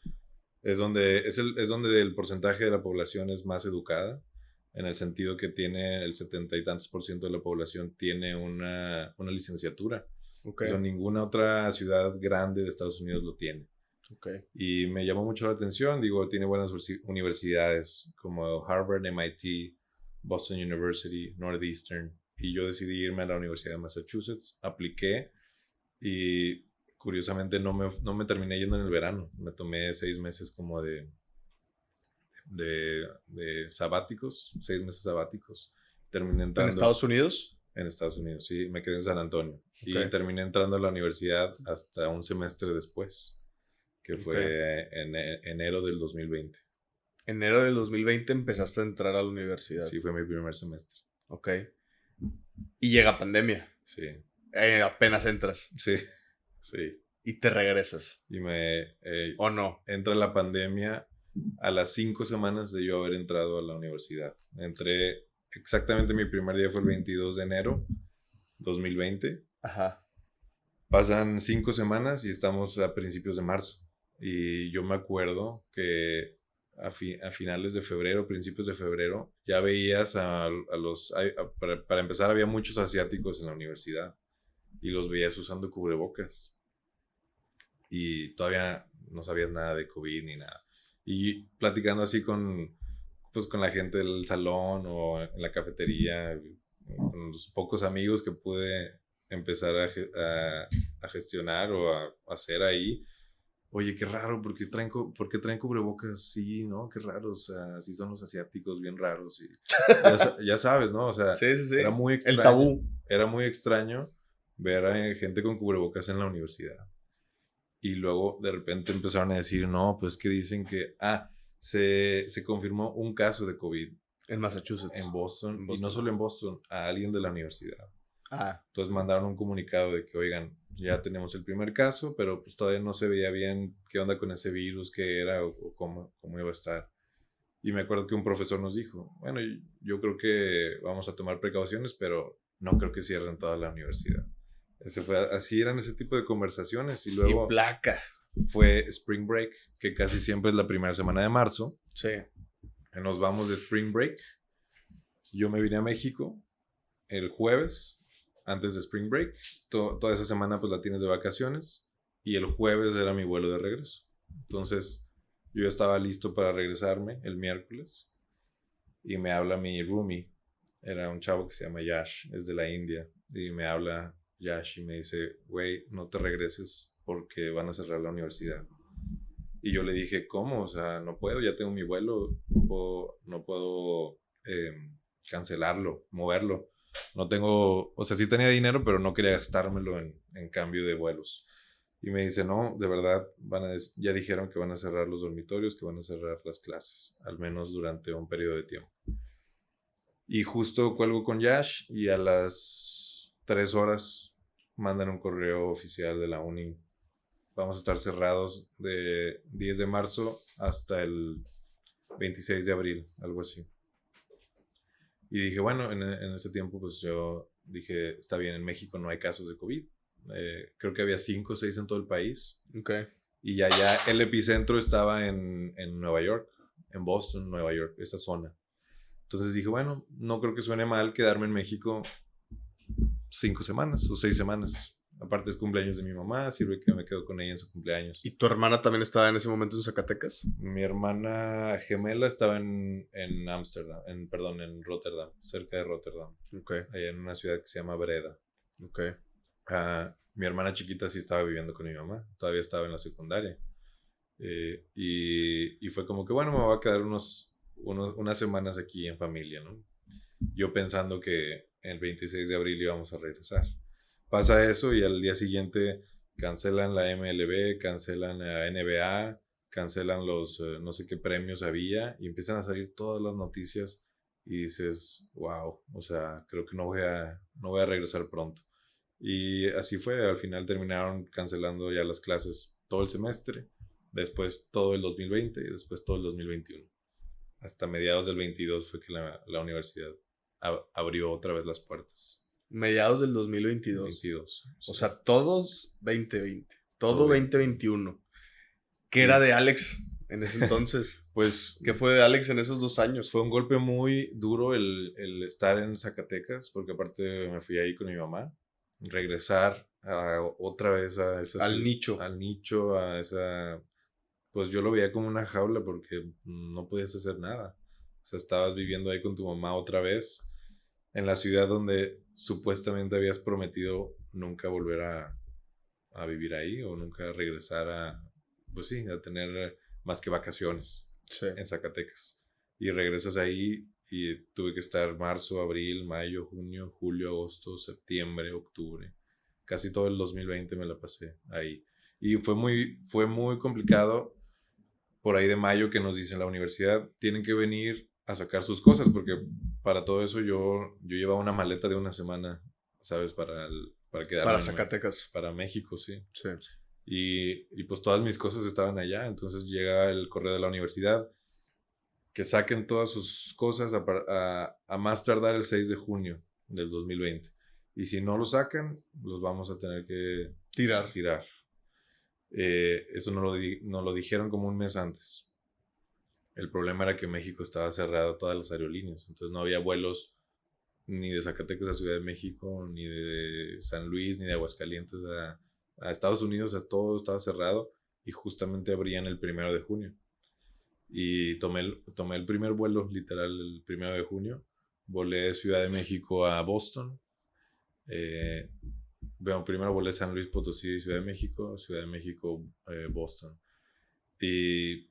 Es donde el porcentaje de la población es más educada, en el sentido que tiene el 70 y tantos % de la población tiene una licenciatura. Okay. Eso ninguna otra ciudad grande de Estados Unidos lo tiene. Okay. Y me llamó mucho la atención, digo, tiene buenas universidades como Harvard, MIT, Boston University, Northeastern, y yo decidí irme a la Universidad de Massachusetts, apliqué y curiosamente no me terminé yendo en el verano, me tomé 6 meses como de sabáticos, 6 meses sabáticos. Terminé entrando, ¿En Estados Unidos? En Estados Unidos, sí, me quedé en San Antonio. Okay. Y terminé entrando a la universidad hasta un semestre después, que fue en enero del 2020. Enero del 2020 empezaste a entrar a la universidad. Sí, fue mi primer semestre. Ok. Y llega pandemia. Sí. Apenas entras. Sí, sí. Y te regresas. Y ¿O no? Entra la pandemia a las 5 semanas de yo haber entrado a la universidad. Entré, exactamente mi primer día fue el 22 de enero 2020. Ajá. Pasan 5 semanas y estamos a principios de marzo. Y yo me acuerdo que a finales de febrero, principios de febrero, ya veías para empezar, había muchos asiáticos en la universidad y los veías usando cubrebocas. Y todavía no sabías nada de COVID ni nada. Y platicando así con la gente del salón o en la cafetería, con los pocos amigos que pude empezar a gestionar o a hacer ahí. Oye, qué raro, ¿por qué traen cubrebocas? Sí, ¿no? Qué raro, o sea, así son los asiáticos, bien raros. Y ya sabes, ¿no? O sea, sí. Era muy extraño. El tabú. Era muy extraño ver a gente con cubrebocas en la universidad. Y luego, de repente, empezaron a decir, no, pues que dicen que, se confirmó un caso de COVID. En Massachusetts. En Boston. Y no solo en Boston, a alguien de la universidad. Entonces mandaron un comunicado de que, oigan, ya tenemos el primer caso, pero pues todavía no se veía bien qué onda con ese virus, qué era o cómo iba a estar. Y me acuerdo que un profesor nos dijo, bueno, yo creo que vamos a tomar precauciones, pero no creo que cierren toda la universidad. Así eran ese tipo de conversaciones. Y luego placa. Fue Spring Break, que casi siempre es la primera semana de marzo. Sí. Nos vamos de Spring Break Yo me vine a México el jueves, antes de Spring Break. Toda esa semana pues la tienes de vacaciones. Y el jueves era mi vuelo de regreso. Entonces yo ya estaba listo para regresarme el miércoles. Y me habla mi roomie. Era un chavo que se llama Yash, es de la India. Y me habla Yash y me dice, güey, no te regreses porque van a cerrar la universidad. Y yo le dije, ¿cómo? O sea, no puedo, ya tengo mi vuelo, no puedo cancelarlo, moverlo. No tengo, o sea, sí tenía dinero, pero no quería gastármelo en cambio de vuelos. Y me dice, no, de verdad, ya dijeron que van a cerrar los dormitorios, que van a cerrar las clases, al menos durante un periodo de tiempo. Y justo cuelgo con Yash y a las 3 horas mandan un correo oficial de la uni. Vamos a estar cerrados de 10 de marzo hasta el 26 de abril, algo así. Y dije, bueno, en ese tiempo pues yo dije, está bien, en México no hay casos de COVID. Creo que había 5 o 6 en todo el país. Okay. Y ya el epicentro estaba en Nueva York, en Boston, Nueva York, esa zona. Entonces dije, bueno, no creo que suene mal quedarme en México 5 semanas o 6 semanas. Aparte es cumpleaños de mi mamá, sirve que me quedo con ella en su cumpleaños. ¿Y tu hermana también estaba en ese momento en Zacatecas? Mi hermana gemela estaba en Ámsterdam, perdón, en Rotterdam, cerca de Rotterdam. Okay. Allá en una ciudad que se llama Breda. Okay. Mi hermana chiquita sí estaba viviendo con mi mamá, todavía estaba en la secundaria. Y fue como que, bueno, me voy a quedar unas semanas aquí en familia, ¿no? Yo pensando que el 26 de abril íbamos a regresar. Pasa eso y al día siguiente cancelan la MLB, cancelan la NBA, cancelan los no sé qué premios había y empiezan a salir todas las noticias y dices, wow, o sea, creo que no voy a regresar pronto. Y así fue, al final terminaron cancelando ya las clases todo el semestre, después todo el 2020 y después todo el 2021. Hasta mediados del 22 fue que la universidad abrió otra vez las puertas. Mediados del 2022. 22. O sea, todos 2020. Todo Todo 2021. ¿Qué era de Alex en ese entonces? Pues, ¿Qué fue de Alex en esos 2 años? fue un golpe muy duro el estar en Zacatecas, porque aparte me fui ahí con mi mamá. Regresar otra vez a esa Al nicho. Al nicho, a esa... Pues yo lo veía como una jaula porque no podías hacer nada. O sea, estabas viviendo ahí con tu mamá otra vez en la ciudad donde supuestamente habías prometido nunca volver a vivir ahí o nunca regresar pues sí, a tener más que vacaciones Sí. en Zacatecas. Y regresas ahí y tuve que estar marzo, abril, mayo, junio, julio, agosto, septiembre, octubre. Casi todo el 2020 me la pasé ahí. Y fue muy complicado por ahí de mayo que nos dicen la universidad, tienen que venir a sacar sus cosas, porque para todo eso yo llevaba una maleta de una semana, ¿sabes? Para quedarme. Para Zacatecas. Para México, sí. Sí. Y pues todas mis cosas estaban allá, entonces llega el correo de la universidad, que saquen todas sus cosas a más tardar el 6 de junio del 2020. Y si no lo sacan, los vamos a tener que Tirar. Eso no lo dijeron como un mes antes. El problema era que México estaba cerrado todas las aerolíneas, entonces no había vuelos ni de Zacatecas a Ciudad de México, ni de San Luis, ni de Aguascalientes a Estados Unidos, todo estaba cerrado y justamente abrían el 1 de junio. Y tomé el primer vuelo, literal, el 1 de junio. Volé de Ciudad de México a Boston. Primero volé San Luis Potosí y Ciudad de México, Boston. Y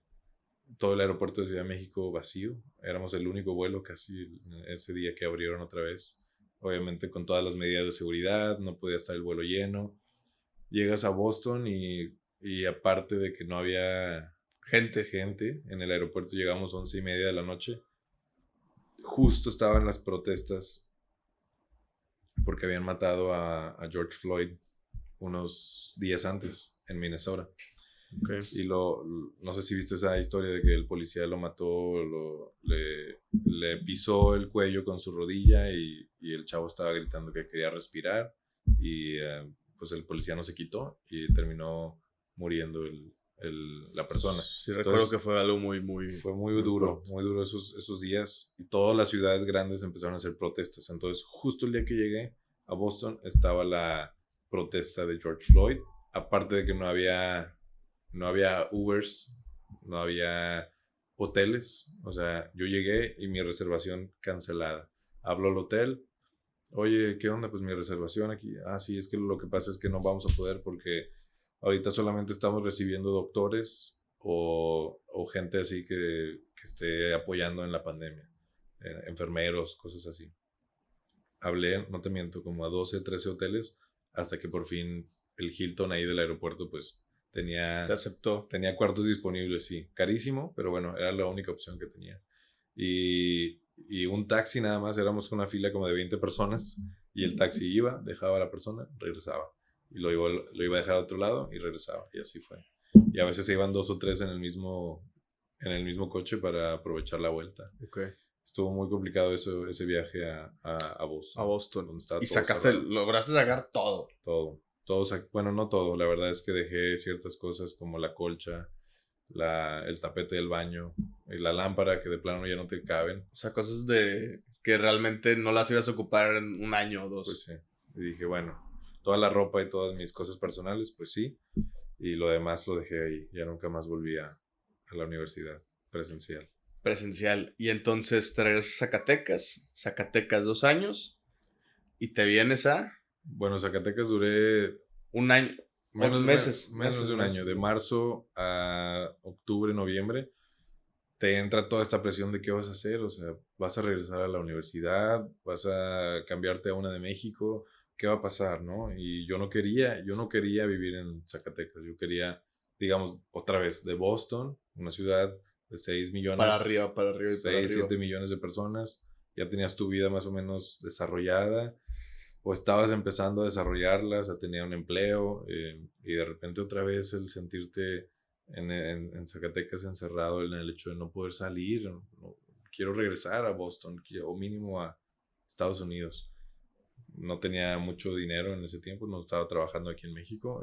todo el aeropuerto de Ciudad de México vacío. Éramos el único vuelo casi ese día que abrieron otra vez. Obviamente con todas las medidas de seguridad, no podía estar el vuelo lleno. Llegas a Boston y aparte de que no había gente en el aeropuerto, llegamos 11:30 de la noche. Justo estaban las protestas porque habían matado a George Floyd unos días antes en Minnesota. Okay. Y no sé si viste esa historia de que el policía lo mató, le pisó el cuello con su rodilla y el chavo estaba gritando que quería respirar y pues el policía no se quitó y terminó muriendo la persona. Sí, recuerdo Entonces, que fue algo muy, muy... fue muy duro, fuerte. muy duro esos días. Y todas las ciudades grandes empezaron a hacer protestas. Entonces, justo el día que llegué a Boston estaba la protesta de George Floyd. Aparte de que no había Ubers, no había hoteles. O sea, yo llegué y mi reservación cancelada. Hablo al hotel. Oye, ¿qué onda? Pues mi reservación aquí. Ah, sí, es que lo que pasa es que no vamos a poder porque ahorita solamente estamos recibiendo doctores o gente así que esté apoyando en la pandemia. Enfermeros, cosas así. Hablé, no te miento, como a 12, 13 hoteles hasta que por fin el Hilton ahí del aeropuerto pues Te tenía, aceptó. tenía cuartos disponibles, sí. Carísimo, pero bueno, era la única opción que tenía. Y un taxi nada más, éramos una fila como de 20 personas y el taxi iba, dejaba a la persona, regresaba. Y lo iba a dejar a otro lado y regresaba. Y así fue. Y a veces se iban 2 o 3 en el mismo coche para aprovechar la vuelta. Ok. Estuvo muy complicado ese viaje a A Boston, Boston. donde estaba Y todo sacaste, cerrado. lograste sacar todo. Todo. Bueno, no todo. La verdad es que dejé ciertas cosas como la colcha, el tapete del baño y la lámpara que de plano ya no te caben. O sea, cosas de que realmente no las ibas a ocupar en un año o Pues dos. sí. Y dije, bueno, toda la ropa y todas mis cosas personales, pues sí. Y lo demás lo dejé ahí. Ya nunca más volví a la universidad presencial. Presencial. Y entonces te regresas a Zacatecas. Zacatecas 2 años. Y te vienes a Bueno, Zacatecas duré un año. O menos, meses. menos de un año. De marzo a octubre, noviembre. Te entra toda esta presión de qué vas a hacer, o sea, vas a regresar a la universidad, vas a cambiarte a una de México, ¿qué va a pasar, no? Y yo no quería vivir en Zacatecas, yo quería, digamos, otra vez, de Boston, una ciudad de 6 millones, Para arriba y para 6 arriba. 7 millones de personas, ya tenías tu vida más o menos desarrollada, o estabas empezando a desarrollarla, o sea, tenía un empleo, y de repente otra vez el sentirte en Zacatecas encerrado en el hecho de no poder salir. Quiero regresar a Boston o mínimo a Estados Unidos. No tenía mucho dinero en ese tiempo, no estaba trabajando aquí en México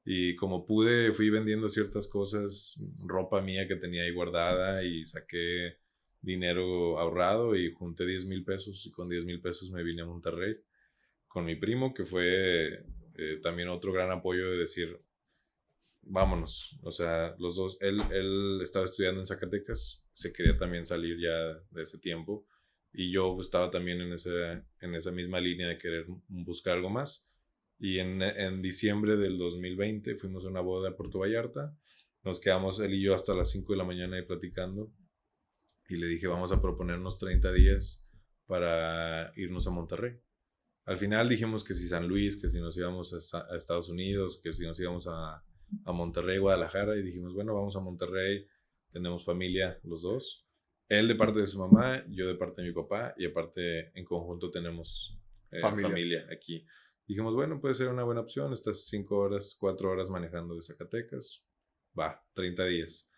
y como pude fui vendiendo ciertas cosas, ropa mía que tenía ahí guardada y saqué dinero ahorrado y junté 10,000 pesos y con 10,000 pesos me vine a Monterrey con mi primo que fue también otro gran apoyo de decir vámonos. O sea, los dos, él estaba estudiando en Zacatecas, se quería también salir ya de ese tiempo. Y yo pues, estaba también en esa misma línea de querer buscar algo más. Y en diciembre del 2020 fuimos a una boda a Puerto Vallarta. Nos quedamos él y yo hasta las 5 de la mañana ahí platicando. Y le dije, vamos a proponernos 30 días para irnos a Monterrey. Al final dijimos que si San Luis, que si nos íbamos a Estados Unidos, que si nos íbamos a Monterrey, Guadalajara, y dijimos, bueno, vamos a Monterrey, tenemos familia los dos, él de parte de su mamá, yo de parte de mi papá, y aparte en conjunto tenemos familia aquí. Dijimos, bueno, puede ser una buena opción, estás 5 horas, 4 horas manejando de Zacatecas, va, 30 días.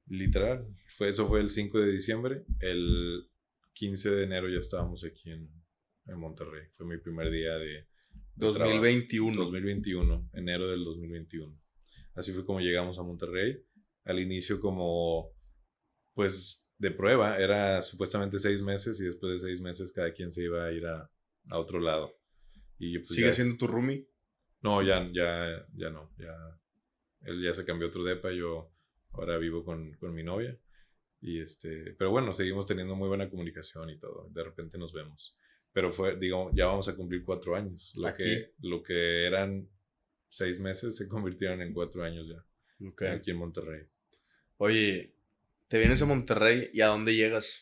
Literal, eso fue el 5 de diciembre, el 15 de enero ya estábamos aquí en Monterrey. Fue mi primer día de trabajo. 2021. 2021, enero del 2021. Así fue como llegamos a Monterrey. Al inicio como, pues, de prueba. Era supuestamente 6 meses y después de 6 meses cada quien se iba a ir a otro lado. Y yo, pues, ¿Sigue siendo tu roomie? No, ya no. Él ya se cambió a otro depa. Yo ahora vivo con mi novia. Pero bueno, seguimos teniendo muy buena comunicación y todo. De repente nos vemos. Pero digo, ya vamos a cumplir 4 años. Lo que eran 6 meses se convirtieron en 4 años ya. Okay. Aquí en Monterrey. Oye, te vienes a Monterrey y ¿a dónde llegas?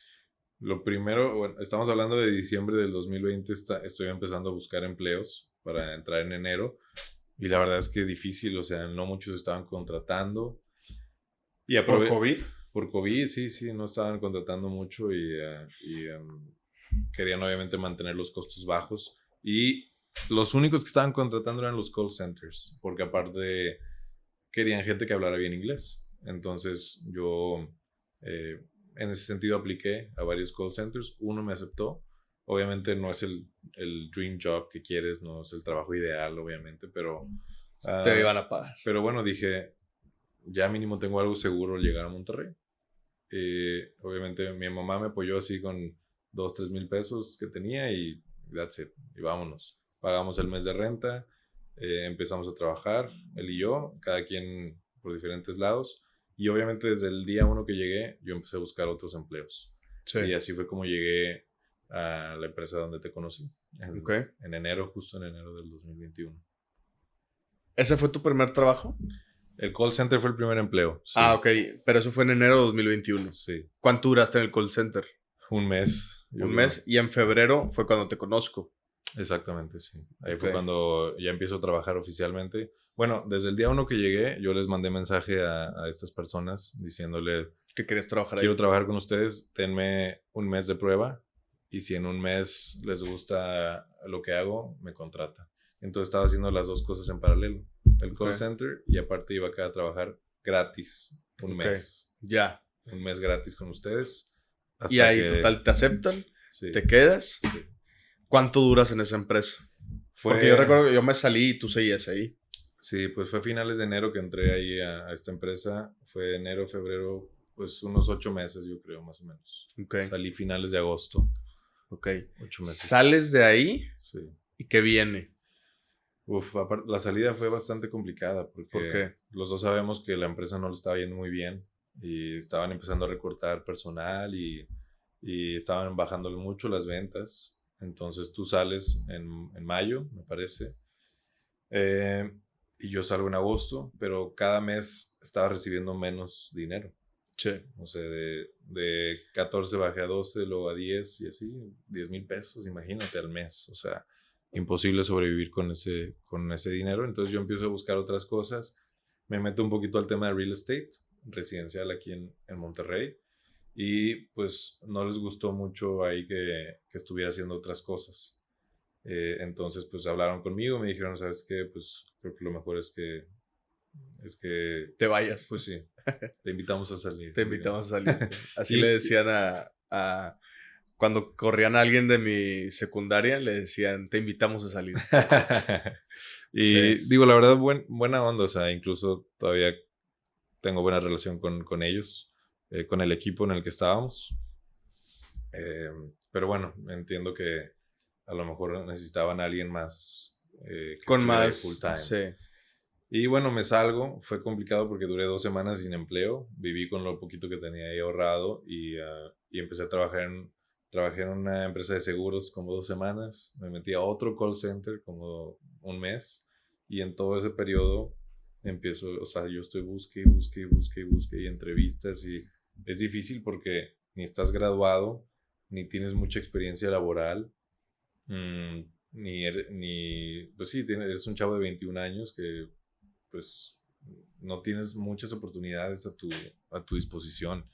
Lo primero, bueno, estamos hablando de diciembre del 2020. Estoy empezando a buscar empleos para entrar en enero. Y la verdad es que difícil, o sea, no muchos estaban contratando. ¿Por COVID? Por COVID, sí, no estaban contratando mucho y querían obviamente mantener los costos bajos y los únicos que estaban contratando eran los call centers, porque aparte querían gente que hablara bien inglés. Entonces yo en ese sentido apliqué a varios call centers, uno me aceptó. Obviamente no es el dream job que quieres, no es el trabajo ideal, obviamente, pero... te iban a pagar. Pero bueno, dije, ya mínimo tengo algo seguro al llegar a Monterrey. Obviamente mi mamá me apoyó así con 2,000, 3,000 pesos que tenía y that's it, y vámonos. Pagamos el mes de renta, empezamos a trabajar, él y yo, cada quien por diferentes lados. Y obviamente desde el día uno que llegué, yo empecé a buscar otros empleos. Sí. Y así fue como llegué a la empresa donde te conocí. En enero, justo en enero del 2021. ¿Ese fue tu primer trabajo? El call center fue el primer empleo. Sí. Ah, ok. Pero eso fue en enero de 2021. Sí. ¿Cuánto duraste en el call center? Un mes. Un mes. Y en febrero fue cuando te conozco. Exactamente, sí. Ahí fue cuando ya empiezo a trabajar oficialmente. Bueno, desde el día uno que llegué, yo les mandé mensaje a estas personas diciéndole que querías trabajar ahí. Quiero trabajar con ustedes, denme un mes de prueba y si en un mes les gusta lo que hago, me contratan. Entonces estaba haciendo las dos cosas en paralelo. El call center y aparte iba acá a trabajar gratis un mes. Ya. Un mes gratis con ustedes. Hasta y ahí total te aceptan, sí. Te quedas. Sí. ¿Cuánto duras en esa empresa? Porque yo recuerdo que yo me salí y tú seguías ahí. Sí, pues fue a finales de enero que entré ahí a esta empresa. Fue enero, febrero, pues unos 8 meses yo creo, más o menos. Salí finales de agosto. 8 meses. ¿Sales de ahí? Sí. ¿Y qué viene? La salida fue bastante complicada porque ¿Por qué? Los dos sabemos que la empresa no le estaba yendo muy bien y estaban empezando a recortar personal y estaban bajándole mucho las ventas. Entonces tú sales en mayo, me parece, y yo salgo en agosto, pero cada mes estaba recibiendo menos dinero. Sí. O sea, de 14 bajé a 12, luego a 10 y así, 10,000 pesos, imagínate, al mes. O sea, imposible sobrevivir con ese dinero. Entonces yo empiezo a buscar otras cosas. Me meto un poquito al tema de real estate, residencial aquí en Monterrey. Y pues no les gustó mucho ahí que estuviera haciendo otras cosas. Entonces pues hablaron conmigo, me dijeron, ¿sabes qué? Pues creo que lo mejor es que te vayas. Pues sí, te invitamos a salir. Te invitamos a salir. Así le decían a cuando corrían a alguien de mi secundaria, le decían, te invitamos a salir. Y digo, la verdad, buena onda, o sea, incluso todavía tengo buena relación con ellos, con el equipo en el que estábamos. Pero bueno, entiendo que a lo mejor necesitaban a alguien más que con más full time. Sí. Y bueno, me salgo, fue complicado porque duré 2 semanas sin empleo, viví con lo poquito que tenía ahí ahorrado y empecé a trabajé en una empresa de seguros como 2 semanas, me metí a otro call center como un mes y en todo ese periodo yo estoy busque y entrevistas y es difícil porque ni estás graduado, ni tienes mucha experiencia laboral, pues sí, eres un chavo de 21 años que pues no tienes muchas oportunidades a tu disposición.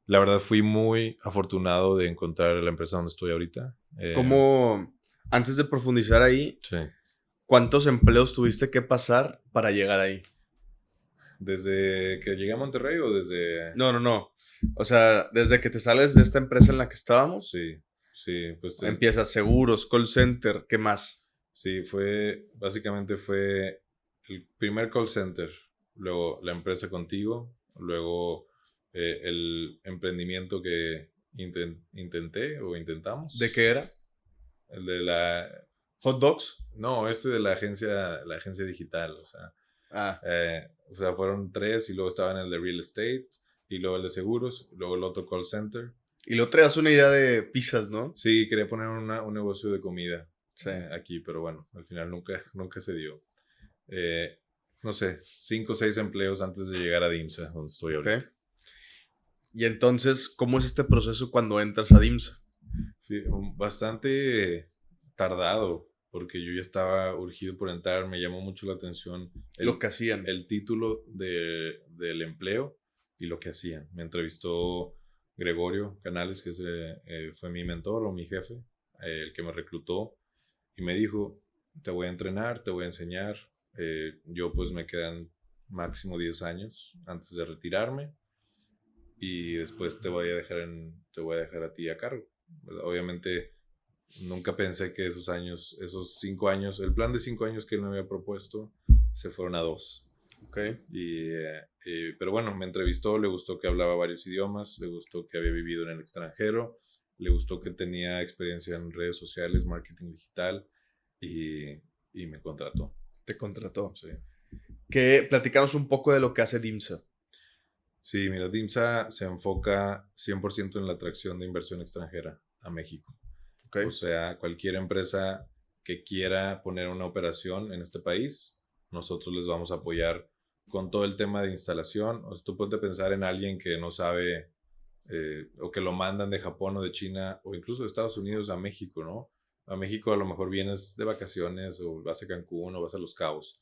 La verdad fui muy afortunado de encontrar la empresa donde estoy ahorita. ¿Cómo, antes de profundizar ahí, sí. ¿Cuántos empleos tuviste que pasar para llegar ahí? ¿Desde que llegué a Monterrey o desde...? No. O sea, desde que te sales de esta empresa en la que estábamos. Sí. Pues empiezas seguros, call center, ¿qué más? Sí, básicamente fue el primer call center, luego la empresa contigo, luego el emprendimiento que intenté o intentamos. ¿De qué era? El de la... ¿Hot dogs? No, de la agencia digital, o sea. O sea, fueron 3 y luego estaban el de real estate y luego el de seguros, luego el otro call center. Y luego traías una idea de pizzas, ¿no? Sí, quería poner un negocio de comida aquí, pero bueno, al final nunca se dio. No sé, 5 o 6 empleos antes de llegar a DIMSA, donde estoy ahorita. Okay. Y entonces, ¿cómo es este proceso cuando entras a DIMSA? Sí, bastante tardado, porque yo ya estaba urgido por entrar, me llamó mucho la atención lo que hacían. El título del empleo y lo que hacían. Me entrevistó Gregorio Canales, que fue mi mentor o mi jefe, el que me reclutó, y me dijo, te voy a entrenar, te voy a enseñar. Yo pues me quedan máximo 10 años antes de retirarme y después te voy a dejar a ti a cargo. Obviamente nunca pensé que esos 5 años, el plan de 5 años que él me había propuesto, se fueron a 2. Ok. Pero bueno, me entrevistó, le gustó que hablaba varios idiomas, le gustó que había vivido en el extranjero, le gustó que tenía experiencia en redes sociales, marketing digital y, y me contrató. Te contrató. Sí. Platicamos un poco de lo que hace DIMSA. Sí, mira, DIMSA se enfoca 100% en la atracción de inversión extranjera a México. Ok. O sea, cualquier empresa que quiera poner una operación en este país, nosotros les vamos a apoyar con todo el tema de instalación. O sea, tú puedes pensar en alguien que no sabe o que lo mandan de Japón o de China o incluso de Estados Unidos a México, ¿no? A México a lo mejor vienes de vacaciones o vas a Cancún o vas a Los Cabos,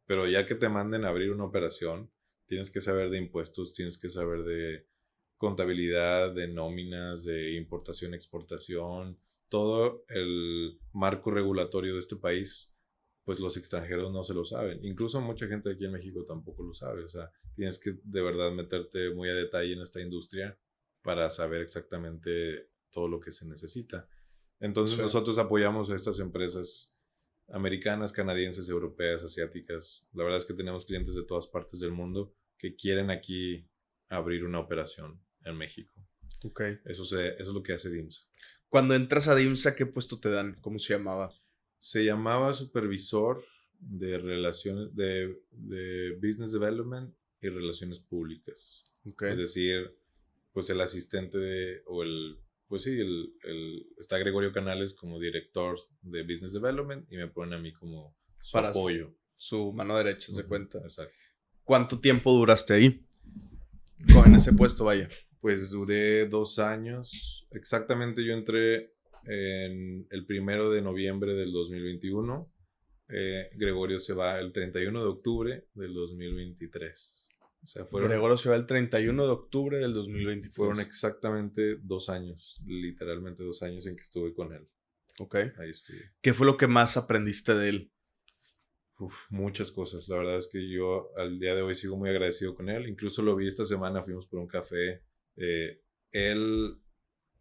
pero ya que te manden a abrir una operación, tienes que saber de impuestos, tienes que saber de contabilidad, de nóminas, de importación, exportación, todo el marco regulatorio de este país, pues los extranjeros no se lo saben. Incluso mucha gente aquí en México tampoco lo sabe. O sea, tienes que de verdad meterte muy a detalle en esta industria para saber exactamente todo lo que se necesita. Entonces Sí. nosotros apoyamos a estas empresas americanas, canadienses, europeas, asiáticas. La verdad es que tenemos clientes de todas partes del mundo que quieren aquí abrir una operación en México. Ok. Eso es lo que hace DIMSA. Cuando entras a DIMSA, ¿qué puesto te dan? ¿Cómo se llamaba? Se llamaba supervisor de relaciones de business development y relaciones públicas. Ok. Es decir, pues el asistente pues sí, está Gregorio Canales como director de business development y me ponen a mí como su Para apoyo. su mano derecha, se cuenta. Exacto. ¿Cuánto tiempo duraste ahí? En ese puesto, vaya. Pues duré 2 años. Exactamente yo entré en el 1 de noviembre del 2021. Gregorio se va el 31 de octubre del 2023. O sea, Gregorio se va el 31 de octubre del 2023. fueron exactamente 2 años, literalmente 2 años en que estuve con él. Ok. Ahí estuve. ¿Qué fue lo que más aprendiste de él? Muchas cosas. La verdad es que yo al día de hoy sigo muy agradecido con él. Incluso lo vi esta semana, fuimos por un café. Eh, él,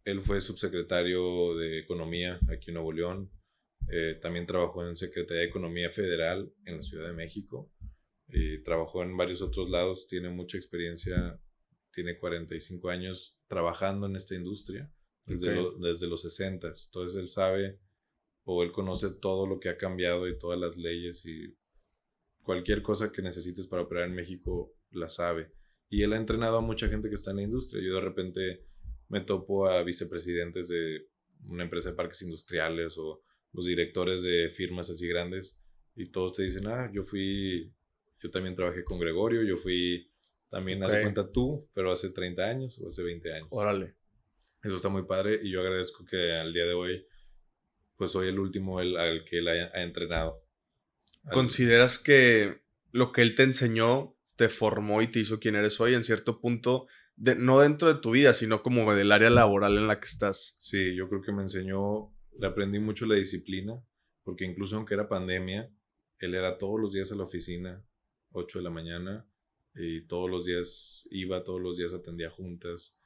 él fue subsecretario de Economía aquí en Nuevo León. También trabajó en Secretaría de Economía Federal en la Ciudad de México. Trabajó en varios otros lados. Tiene mucha experiencia. Tiene 45 años trabajando en esta industria desde los 60. Entonces él sabe o él conoce todo lo que ha cambiado y todas las leyes y cualquier cosa que necesites para operar en México la sabe. Y él ha entrenado a mucha gente que está en la industria. Yo de repente me topo a vicepresidentes de una empresa de parques industriales o los directores de firmas así grandes y todos te dicen, yo también trabajé con Gregorio, yo fui también, haz de cuenta tú, pero hace 30 años o hace 20 años. Órale. Eso está muy padre y yo agradezco que al día de hoy pues soy el último al que él ha entrenado. ¿Consideras que lo que él te enseñó te formó y te hizo quien eres hoy en cierto punto, no dentro de tu vida, sino como del área laboral en la que estás? Sí, yo creo que le aprendí mucho la disciplina, porque incluso aunque era pandemia, él era todos los días a la oficina, 8 de la mañana, y todos los días atendía juntas,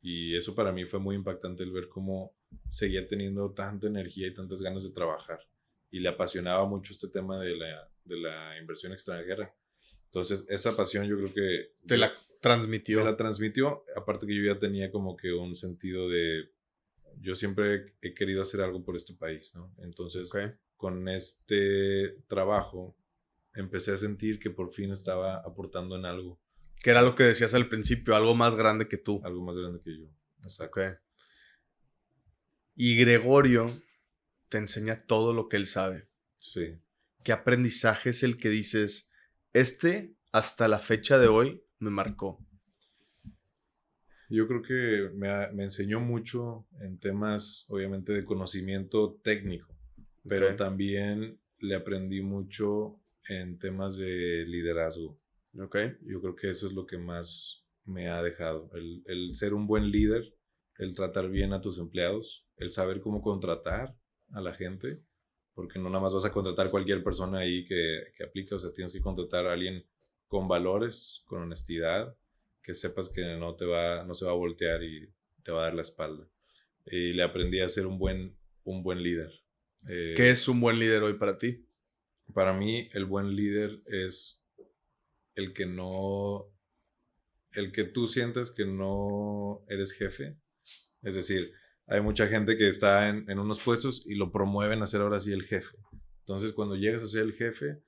y eso para mí fue muy impactante el ver cómo seguía teniendo tanta energía y tantas ganas de trabajar, y le apasionaba mucho este tema de la inversión extranjera. Entonces, esa pasión yo creo que Te la transmitió. me la transmitió, aparte que yo ya tenía como que un sentido yo siempre he querido hacer algo por este país, ¿no? Entonces, Ok. con este trabajo, empecé a sentir que por fin estaba aportando en algo. Que era lo que decías al principio, algo más grande que tú. Algo más grande que yo. Exacto. Ok. Y Gregorio te enseña todo lo que él sabe. Sí. ¿Qué aprendizaje es el que dices, hasta la fecha de hoy me marcó? Yo creo que me enseñó mucho en temas, obviamente, de conocimiento técnico, pero Ok. también le aprendí mucho en temas de liderazgo. Ok. Yo creo que eso es lo que más me ha dejado. El ser un buen líder, el tratar bien a tus empleados, el saber cómo contratar a la gente, porque no nada más vas a contratar cualquier persona ahí que aplique, o sea, tienes que contratar a alguien con valores, con honestidad, que sepas que no se va a voltear y te va a dar la espalda. Y le aprendí a ser un buen líder. ¿Qué es un buen líder hoy para ti? Para mí, el buen líder es el que no, el que tú sientes que no eres jefe. Es decir, hay mucha gente que está en unos puestos y lo promueven a ser ahora sí el jefe. Entonces, cuando llegas a ser el jefe,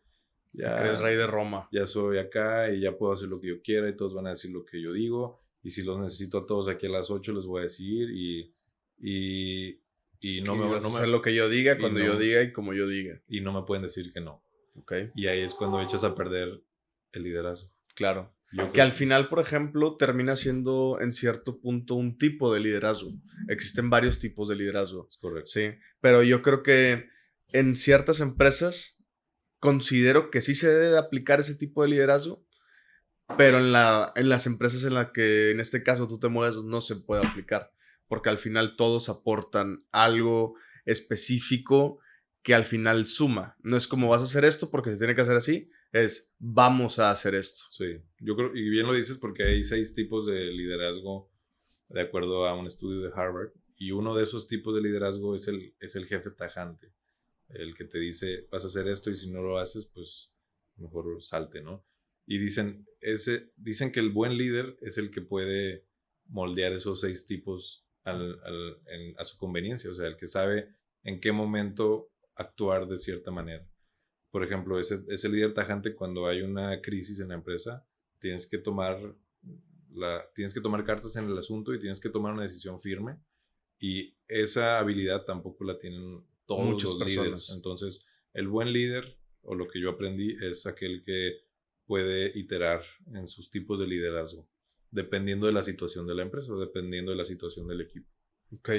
Te crees ya, rey de Roma. ya soy acá y ya puedo hacer lo que yo quiera y todos van a decir lo que yo digo. Y si los necesito a todos aquí a las 8 les voy a decir y, y no Y me, vas no a me, hacer lo que yo diga, y cuando yo no, diga y como yo diga. y no me pueden decir que no. Ok, Y ahí es cuando echas a perder el liderazgo. claro. Yo Que creo al final, por ejemplo, termina siendo en cierto punto un tipo de liderazgo. Existen varios tipos de liderazgo. es correcto. Sí, pero yo creo que en ciertas empresas considero que sí se debe de aplicar ese tipo de liderazgo, pero en las empresas en las que en este caso tú te mueves no se puede aplicar, porque al final todos aportan algo específico que al final suma. No es como vas a hacer esto porque se tiene que hacer así, es vamos a hacer esto. Sí, yo creo, y bien lo dices porque hay 6 tipos de liderazgo de acuerdo a un estudio de Harvard, y uno de esos tipos de liderazgo es el jefe tajante, el que te dice, vas a hacer esto y si no lo haces, pues mejor salte, ¿no? Y dicen que el buen líder es el que puede moldear esos 6 tipos a su conveniencia, o sea, el que sabe en qué momento actuar de cierta manera. Por ejemplo, ese líder tajante, cuando hay una crisis en la empresa, tienes que tomar tienes que tomar cartas en el asunto y tienes que tomar una decisión firme. Y esa habilidad tampoco la tienen todos Muchas los líderes. personas. Entonces, el buen líder, o lo que yo aprendí, es aquel que puede iterar en sus tipos de liderazgo, dependiendo de la situación de la empresa o dependiendo de la situación del equipo. Ok.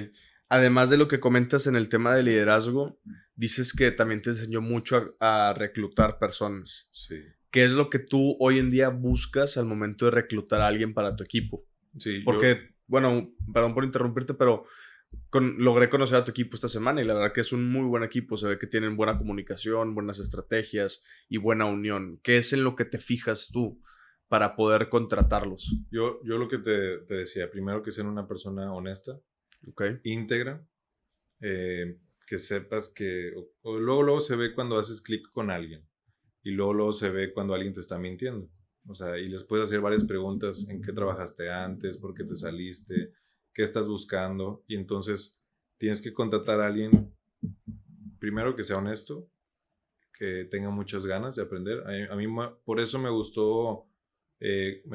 Además de lo que comentas en el tema de liderazgo, dices que también te enseñó mucho a reclutar personas. Sí. ¿Qué es lo que tú hoy en día buscas al momento de reclutar a alguien para tu equipo? Sí, Porque, bueno, perdón por interrumpirte, pero logré conocer a tu equipo esta semana y la verdad que es un muy buen equipo. Se ve que tienen buena comunicación, buenas estrategias y buena unión. ¿Qué es en lo que te fijas tú para poder contratarlos? yo lo que te decía, primero que sean una persona honesta, Ok, íntegra, que sepas o luego se ve cuando haces clic con alguien y luego se ve cuando alguien te está mintiendo. O sea, y les puedes hacer varias preguntas: ¿en qué trabajaste antes? ¿Por qué te saliste? ¿Qué estás buscando? Y entonces tienes que contratar a alguien, primero que sea honesto, que tenga muchas ganas de aprender. A mí por eso me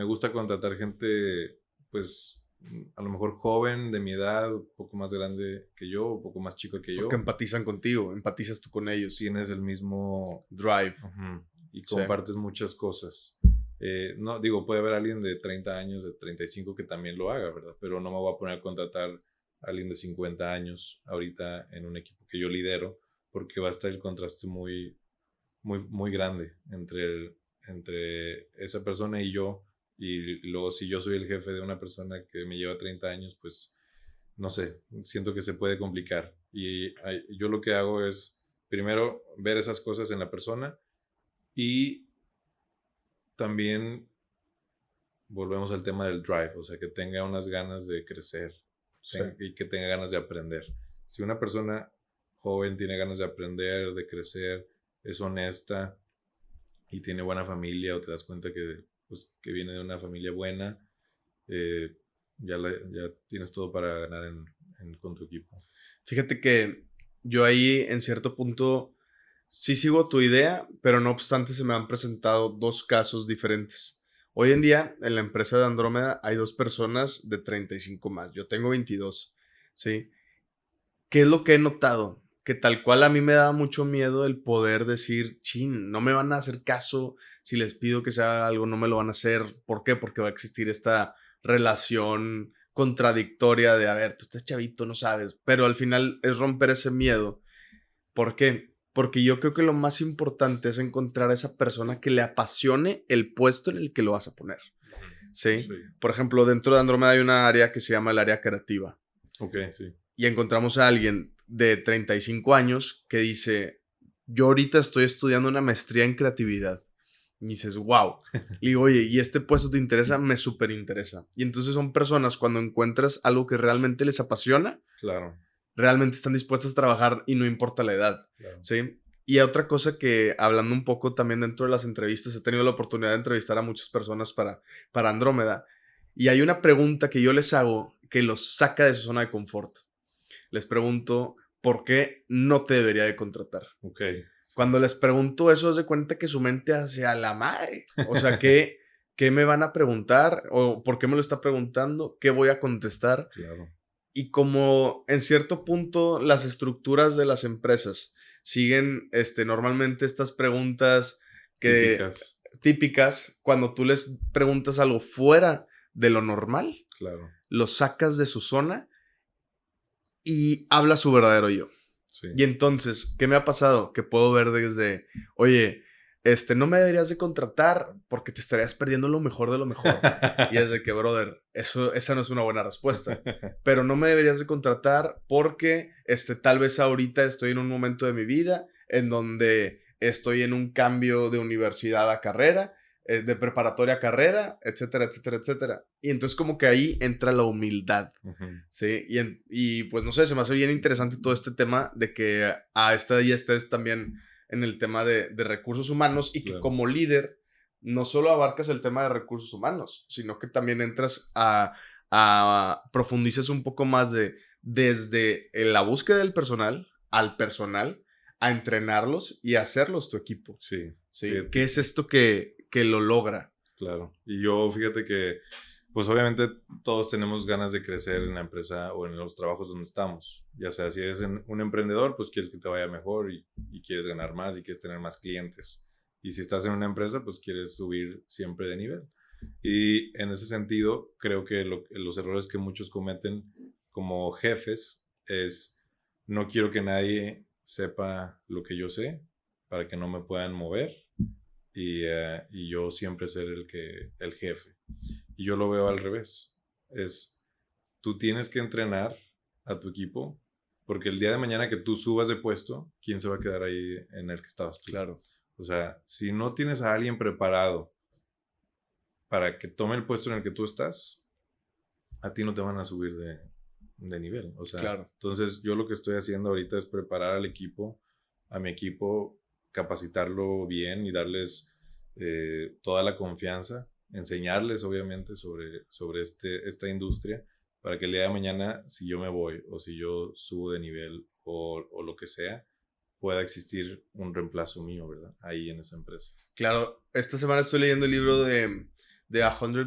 gusta contratar gente, pues, a lo mejor joven, de mi edad, un poco más grande que yo, un poco más chico que porque yo. empatizan contigo, empatizas tú con ellos. Tienes el mismo Drive. y Sí. compartes muchas cosas. No, digo, puede haber alguien de 30 años, de 35 que también lo haga, ¿verdad? Pero no me voy a poner a contratar a alguien de 50 años ahorita en un equipo que yo lidero, porque va a estar el contraste muy, muy, muy grande entre esa persona y yo. Y luego, si yo soy el jefe de una persona que me lleva 30 años, pues no sé, siento que se puede complicar. Y yo lo que hago es primero ver esas cosas en la persona y también volvemos al tema del drive, o sea, que tenga unas ganas de crecer, Sí. y que tenga ganas de aprender. Si una persona joven tiene ganas de aprender, de crecer, es honesta y tiene buena familia, o te das cuenta pues, que viene de una familia buena, ya tienes todo para ganar con tu equipo. Fíjate que yo ahí en cierto punto sí sigo tu idea, pero no obstante se me han presentado dos casos diferentes. Hoy en día en la empresa de Andrómeda hay dos personas de 35 más. Yo tengo 22, ¿sí? ¿Qué es lo que he notado? Que tal cual a mí me da mucho miedo el poder decir, chin, no me van a hacer caso, si les pido que se haga algo no me lo van a hacer. ¿Por qué? Porque va a existir esta relación contradictoria de, a ver, tú estás chavito, no sabes, pero al final es romper ese miedo. ¿Por qué? Porque yo creo que lo más importante es encontrar a esa persona que le apasione el puesto en el que lo vas a poner. ¿Sí? Sí. Por ejemplo, dentro de Andrómeda hay una área que se llama el área creativa. Ok, sí. Y encontramos a alguien de 35 años que dice, yo ahorita estoy estudiando una maestría en creatividad. Y dices, wow. Y digo, oye, ¿y este puesto te interesa? Me súper interesa. Y entonces son personas cuando encuentras algo que realmente les apasiona, Claro. realmente están dispuestas a trabajar y no importa la edad. Claro. ¿Sí? Y otra cosa que, hablando un poco también dentro de las entrevistas, he tenido la oportunidad de entrevistar a muchas personas para Andrómeda. Y hay una pregunta que yo les hago que los saca de su zona de confort. Les pregunto, ¿por qué no te debería de contratar? Ok. Sí. Cuando les pregunto eso, se cuenta que su mente hace a la madre. O sea, ¿qué me van a preguntar? ¿O por qué me lo está preguntando? ¿Qué voy a contestar? Claro. Y como en cierto punto las estructuras de las empresas siguen normalmente estas preguntas que, Típicas. típicas, cuando tú les preguntas algo fuera de lo normal, Claro. lo sacas de su zona y habla su verdadero yo. Sí. Y entonces, ¿qué me ha pasado? Que puedo ver desde, oye, no me deberías de contratar porque te estarías perdiendo lo mejor de lo mejor. Y es de que, brother, esa no es una buena respuesta. Pero no me deberías de contratar porque tal vez ahorita estoy en un momento de mi vida en donde estoy en un cambio de universidad a carrera, de preparatoria a carrera, etcétera, etcétera, etcétera. Y entonces como que ahí entra la humildad. Ujú. Sí, y pues no sé, se me hace bien interesante todo este tema de que a esta día estés también en el tema de recursos humanos y que Claro. como líder no solo abarcas el tema de recursos humanos, sino que también entras profundizas un poco más desde la búsqueda del personal al personal, a entrenarlos y a hacerlos tu equipo. Sí. ¿Sí? ¿Qué es esto que lo logra? Claro. Y yo, fíjate que, pues obviamente todos tenemos ganas de crecer en la empresa o en los trabajos donde estamos. Ya sea si eres un emprendedor, pues quieres que te vaya mejor y quieres ganar más y quieres tener más clientes. Y si estás en una empresa, pues quieres subir siempre de nivel. Y en ese sentido, creo que los errores que muchos cometen como jefes es, no quiero que nadie sepa lo que yo sé para que no me puedan mover y yo siempre ser el jefe. Y yo lo veo al revés. Tú tienes que entrenar a tu equipo porque el día de mañana que tú subas de puesto, ¿quién se va a quedar ahí en el que estabas tú? Claro. O sea, si no tienes a alguien preparado para que tome el puesto en el que tú estás, a ti no te van a subir de nivel. O sea, Claro. entonces yo lo que estoy haciendo ahorita es preparar al equipo, a mi equipo, capacitarlo bien y darles toda la confianza, enseñarles obviamente sobre esta industria para que el día de mañana, si yo me voy o si yo subo de nivel o lo que sea, pueda existir un reemplazo mío, ¿verdad? Ahí en esa empresa. Claro, esta semana estoy leyendo el libro de 100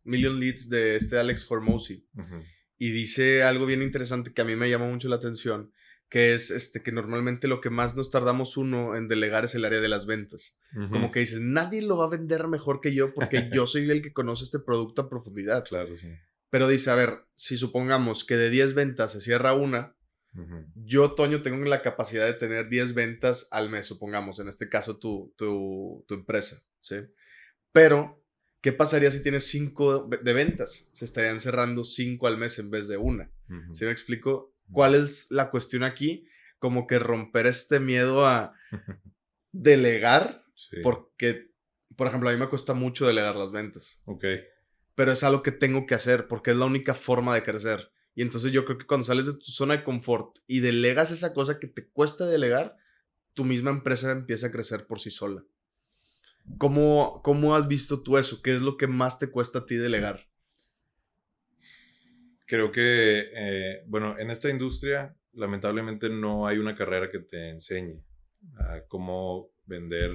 Million Leads de Alex Hormozy. Uh-huh. Y dice algo bien interesante que a mí me llama mucho la atención, que es que normalmente lo que más nos tardamos uno en delegar es el área de las ventas. Uh-huh. Como que dices, nadie lo va a vender mejor que yo porque yo soy el que conoce este producto a profundidad. Claro, sí. Pero dice, a ver, si supongamos que de 10 ventas se cierra una, Uh-huh. yo, Toño, tengo la capacidad de tener 10 ventas al mes, supongamos, en este caso tu empresa, ¿sí? Pero, ¿qué pasaría si tienes 5 de ventas? Se estarían cerrando 5 al mes en vez de una. Uh-huh. ¿Sí me explico? ¿Cuál es la cuestión aquí? Como que romper este miedo a delegar, Sí. porque, por ejemplo, a mí me cuesta mucho delegar las ventas. Ok. Pero es algo que tengo que hacer porque es la única forma de crecer. Y entonces yo creo que cuando sales de tu zona de confort y delegas esa cosa que te cuesta delegar, tu misma empresa empieza a crecer por sí sola. ¿Cómo has visto tú eso? ¿Qué es lo que más te cuesta a ti delegar? Creo que, bueno, en esta industria lamentablemente no hay una carrera que te enseñe a cómo vender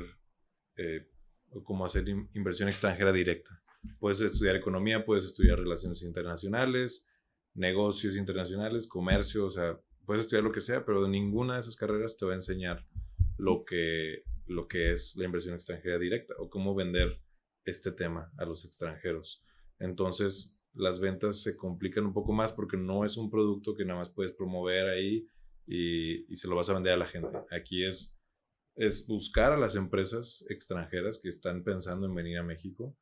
o cómo hacer inversión extranjera directa. Puedes estudiar economía, puedes estudiar relaciones internacionales, negocios internacionales, comercio, o sea, puedes estudiar lo que sea, pero de ninguna de esas carreras te va a enseñar lo que es la inversión extranjera directa o cómo vender este tema a los extranjeros. Entonces, las ventas se complican un poco más porque no es un producto que nada más puedes promover ahí y se lo vas a vender a la gente. Aquí es buscar a las empresas extranjeras que están pensando en venir a México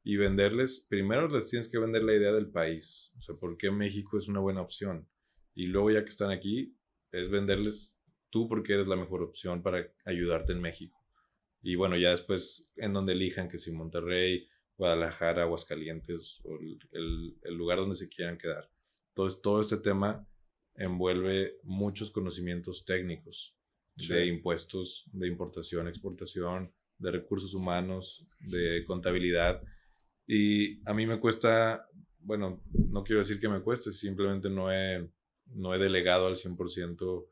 y venderles, primero les tienes que vender la idea del país, o sea, por qué México es una buena opción. Y luego ya que están aquí, es venderles tú porque eres la mejor opción para ayudarte en México. Y bueno, ya después en donde elijan que si Monterrey, Guadalajara, Aguascalientes o el lugar donde se quieran quedar. Entonces todo este tema envuelve muchos conocimientos técnicos de impuestos, de importación, exportación, de recursos humanos, de contabilidad. Y a mí me cuesta, bueno, no quiero decir que me cueste, simplemente no he delegado al 100%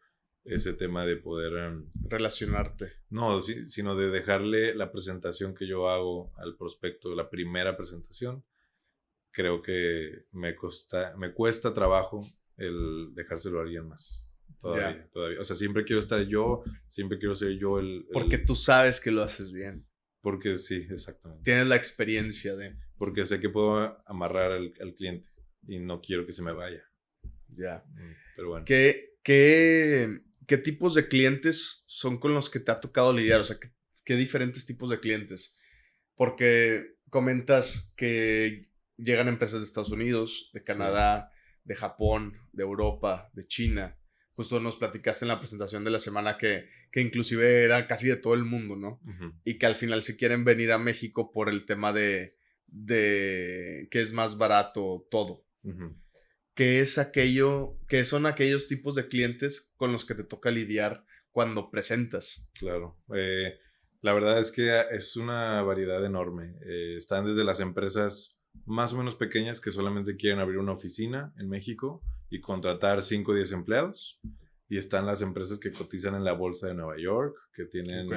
ese tema de poder... relacionarte. No, sino de dejarle la presentación que yo hago al prospecto, la primera presentación. Creo que me cuesta trabajo el dejárselo a alguien más. Todavía. O sea, siempre quiero estar yo, siempre quiero ser yo Porque tú sabes que lo haces bien. Porque sí, exactamente. Tienes la experiencia de... Porque sé que puedo amarrar al cliente y no quiero que se me vaya. Ya. Pero bueno. ¿Qué tipos de clientes son con los que te ha tocado lidiar? O sea, ¿qué diferentes tipos de clientes? Porque comentas que llegan empresas de Estados Unidos, de Canadá, de Japón, de Europa, de China. Justo nos platicaste en la presentación de la semana que inclusive era casi de todo el mundo, ¿no? Uh-huh. Y que al final se quieren venir a México por el tema de que es más barato todo. Uh-huh. ¿Qué son aquellos tipos de clientes con los que te toca lidiar cuando presentas? Claro. La verdad es que es una variedad enorme. Están desde las empresas más o menos pequeñas que solamente quieren abrir una oficina en México y contratar 5 o 10 empleados. Y están las empresas que cotizan en la bolsa de Nueva York, que tienen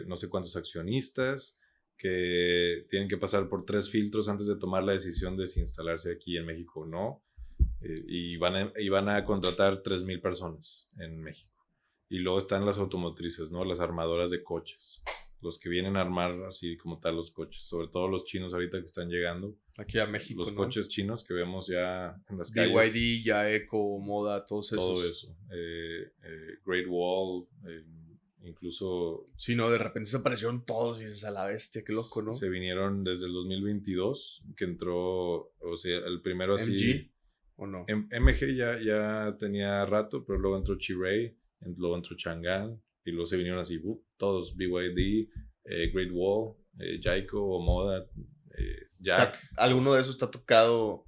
no sé cuántos accionistas, que tienen que pasar por 3 filtros antes de tomar la decisión de si instalarse aquí en México o no. Y van a contratar 3,000 personas en México. Y luego están las automotrices, ¿no? Las armadoras de coches. Los que vienen a armar así como tal los coches. Sobre todo los chinos ahorita que están llegando. Aquí a México, los ¿no? coches chinos que vemos ya en las calles. BYD, Yaeco, Moda, todos esos. Todo eso. Great Wall, incluso... Sí, no, de repente se aparecieron todos y dices a la bestia, qué loco, ¿no? Se vinieron desde el 2022, que entró, o sea, el primero así... ¿MG o no? MG ya tenía rato, pero luego entró Chery, luego entró Chang'an, y luego se vinieron así, todos, BYD, Great Wall, Jayco, Moda, Jack. ¿Alguno de esos te ha tocado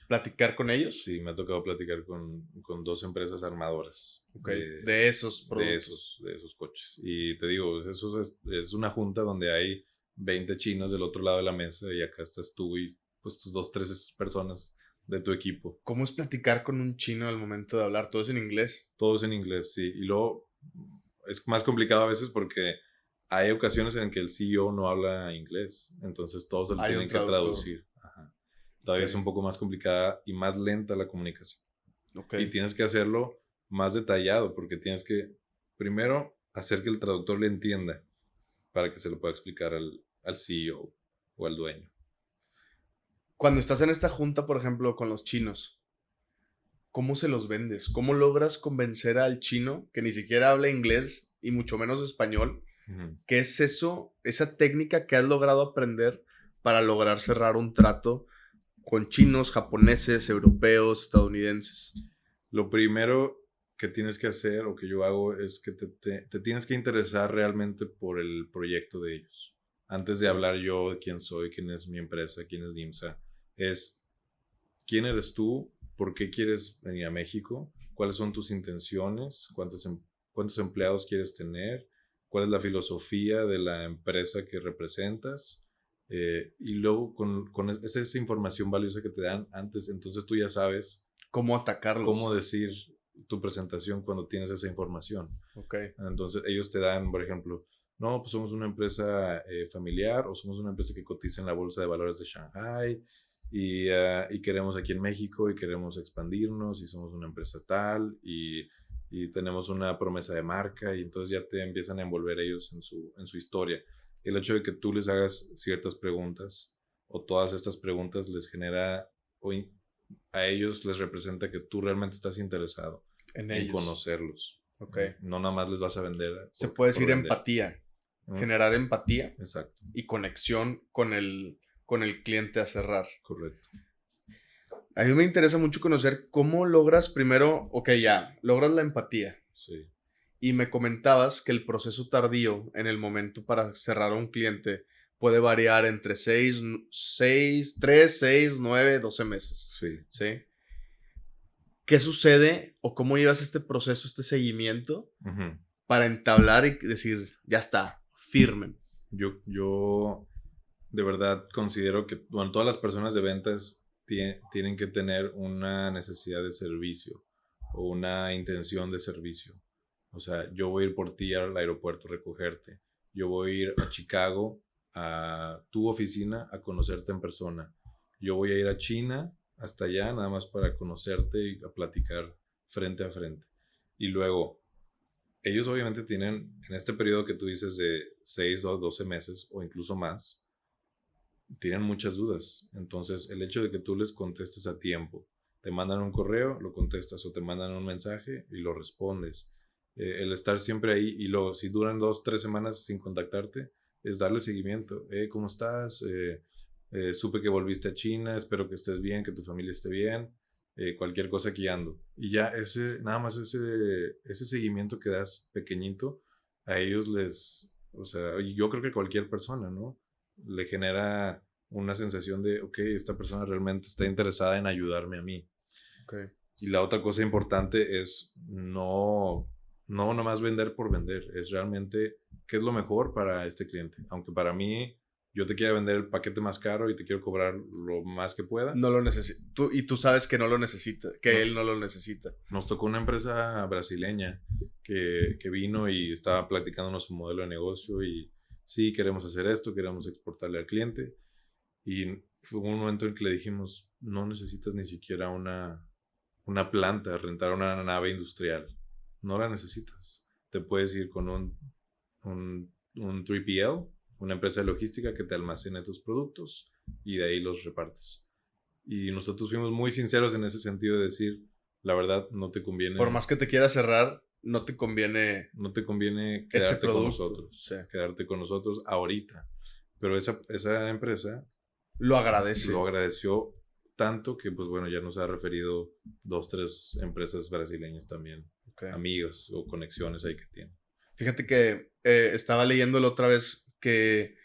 platicar con ellos? Sí, me ha tocado platicar con 2 empresas armadoras. Okay. De esos productos. De esos coches. Y te digo, eso es una junta donde hay 20 chinos del otro lado de la mesa y acá estás tú y pues tus 2, 3 personas de tu equipo. ¿Cómo es platicar con un chino al momento de hablar? ¿Todo es en inglés? Todo es en inglés, sí. Y luego es más complicado a veces porque hay ocasiones en que el CEO no habla inglés. Entonces todos se lo tienen que traducir. Ajá. Todavía es un poco más complicada y más lenta la comunicación. Y tienes que hacerlo más detallado porque tienes que primero hacer que el traductor le entienda para que se lo pueda explicar al CEO o al dueño. Cuando estás en esta junta, por ejemplo, con los chinos, ¿cómo se los vendes? ¿Cómo logras convencer al chino que ni siquiera habla inglés y mucho menos español? Uh-huh. ¿Qué es eso? Esa técnica que has logrado aprender para lograr cerrar un trato con chinos, japoneses, europeos, estadounidenses. Lo primero que tienes que hacer o que yo hago es que te tienes que interesar realmente por el proyecto de ellos. Antes de hablar yo de quién soy, quién es mi empresa, quién es DIMSA, es quién eres tú, por qué quieres venir a México, cuáles son tus intenciones, cuántos empleados quieres tener, cuál es la filosofía de la empresa que representas. Y luego con esa información valiosa que te dan antes, entonces tú ya sabes cómo atacarlos, cómo decir tu presentación cuando tienes esa información. Okay. Entonces ellos te dan, por ejemplo, no, pues somos una empresa familiar o somos una empresa que cotiza en la bolsa de valores de Shanghai y queremos aquí en México y queremos expandirnos y somos una empresa tal y tenemos una promesa de marca y entonces ya te empiezan a envolver ellos en su historia. El hecho de que tú les hagas ciertas preguntas o todas estas preguntas les genera, o a ellos les representa que tú realmente estás interesado en conocerlos. Okay. No nada más les vas a vender. Se puede decir empatía. Generar empatía. Exacto. Y conexión con el cliente a cerrar. Correcto. A mí me interesa mucho conocer cómo logras primero, logras la empatía. Sí. Y me comentabas que el proceso tardío en el momento para cerrar a un cliente puede variar entre 3, 6, 9, 12 meses. Sí. ¿Sí? ¿qué sucede o cómo llevas este proceso, este seguimiento Ujú. para entablar y decir, ya está, firmen? Yo de verdad considero que, bueno, todas las personas de ventas tienen que tener una necesidad de servicio o una intención de servicio. O sea, yo voy a ir por ti al aeropuerto a recogerte. Yo voy a ir a Chicago, a tu oficina, a conocerte en persona. Yo voy a ir a China, hasta allá, nada más para conocerte y a platicar frente a frente. Y luego, ellos obviamente tienen, en este periodo que tú dices de 6 o 12 meses o incluso más, tienen muchas dudas. Entonces, el hecho de que tú les contestes a tiempo, te mandan un correo, lo contestas, o te mandan un mensaje y lo respondes. El estar siempre ahí y luego, si duran 2, 3 semanas sin contactarte, es darle seguimiento. ¿Cómo estás? Supe que volviste a China, espero que estés bien, que tu familia esté bien. Cualquier cosa aquí ando. Y ya nada más ese seguimiento que das pequeñito, a ellos o sea, yo creo que cualquier persona, ¿no? Le genera una sensación de, ok, esta persona realmente está interesada en ayudarme a mí. Okay. Y la otra cosa importante es no nomás vender por vender, es realmente qué es lo mejor para este cliente. Aunque para mí yo te quiero vender el paquete más caro y te quiero cobrar lo más que pueda. No lo necesita. Y tú sabes que no lo necesita, que No, él no lo necesita. nos tocó una empresa brasileña que vino y estaba platicándonos su modelo de negocio y sí, queremos hacer esto, queremos exportarle al cliente. Y fue un momento en que le dijimos, no necesitas ni siquiera una planta, rentar una nave industrial. No la necesitas. Te puedes ir con un 3PL, una empresa de logística que te almacene tus productos y de ahí los repartes. Y nosotros fuimos muy sinceros en ese sentido de decir, la verdad, Por más que te quieras cerrar, no te conviene este quedarte con producto. nosotros, Sí. quedarte con nosotros ahorita. Pero esa empresa Lo lo agradece. agradeció tanto que, pues bueno, ya nos ha referido 2, 3 empresas brasileñas también, Okay. amigos o conexiones ahí que tienen. Fíjate que estaba leyéndolo otra vez que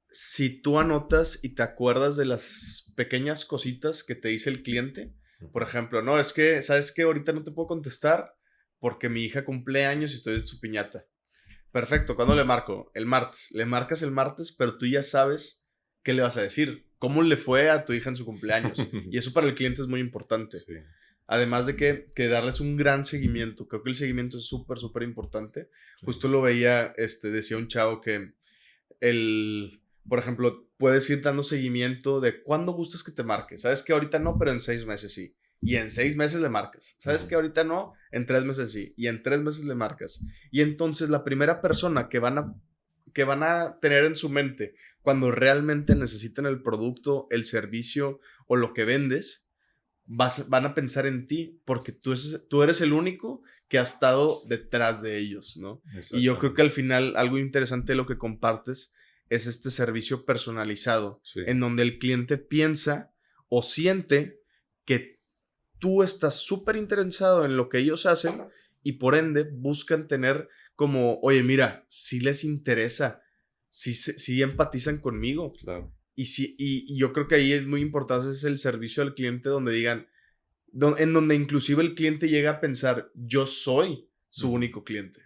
si tú anotas y te acuerdas de las pequeñas cositas que te dice el cliente, por ejemplo, no, es que, ¿sabes qué? Ahorita no te puedo contestar porque mi hija cumple años y estoy en su piñata. Perfecto, ¿cuándo le marco? El martes. Le marcas el martes, pero tú ya sabes qué le vas a decir. ¿Cómo le fue a tu hija en su cumpleaños? Y eso para el cliente es muy importante. Sí. Además de que darles un gran seguimiento. Creo que el seguimiento es súper, súper importante. Sí. Justo lo veía, decía un chavo que por ejemplo, puedes ir dando seguimiento de cuándo gustas que te marque. Sabes que ahorita no, pero en 6 meses sí. Y en 6 meses le marcas. Sabes que ahorita no, en 3 meses sí. Y en 3 meses le marcas. Y entonces la primera persona que van a tener en su mente cuando realmente necesitan el producto, el servicio o lo que vendes, van a pensar en ti porque tú eres el único que ha estado detrás de ellos, ¿no? Y yo creo que al final algo interesante de lo que compartes es este servicio personalizado, Sí. en donde el cliente piensa o siente que tú estás súper interesado en lo que ellos hacen y por ende buscan tener como, oye, mira, si les interesa, si empatizan conmigo. Claro. Y yo creo que ahí es muy importante es el servicio al cliente donde digan, en donde inclusive el cliente llega a pensar, yo soy su único cliente.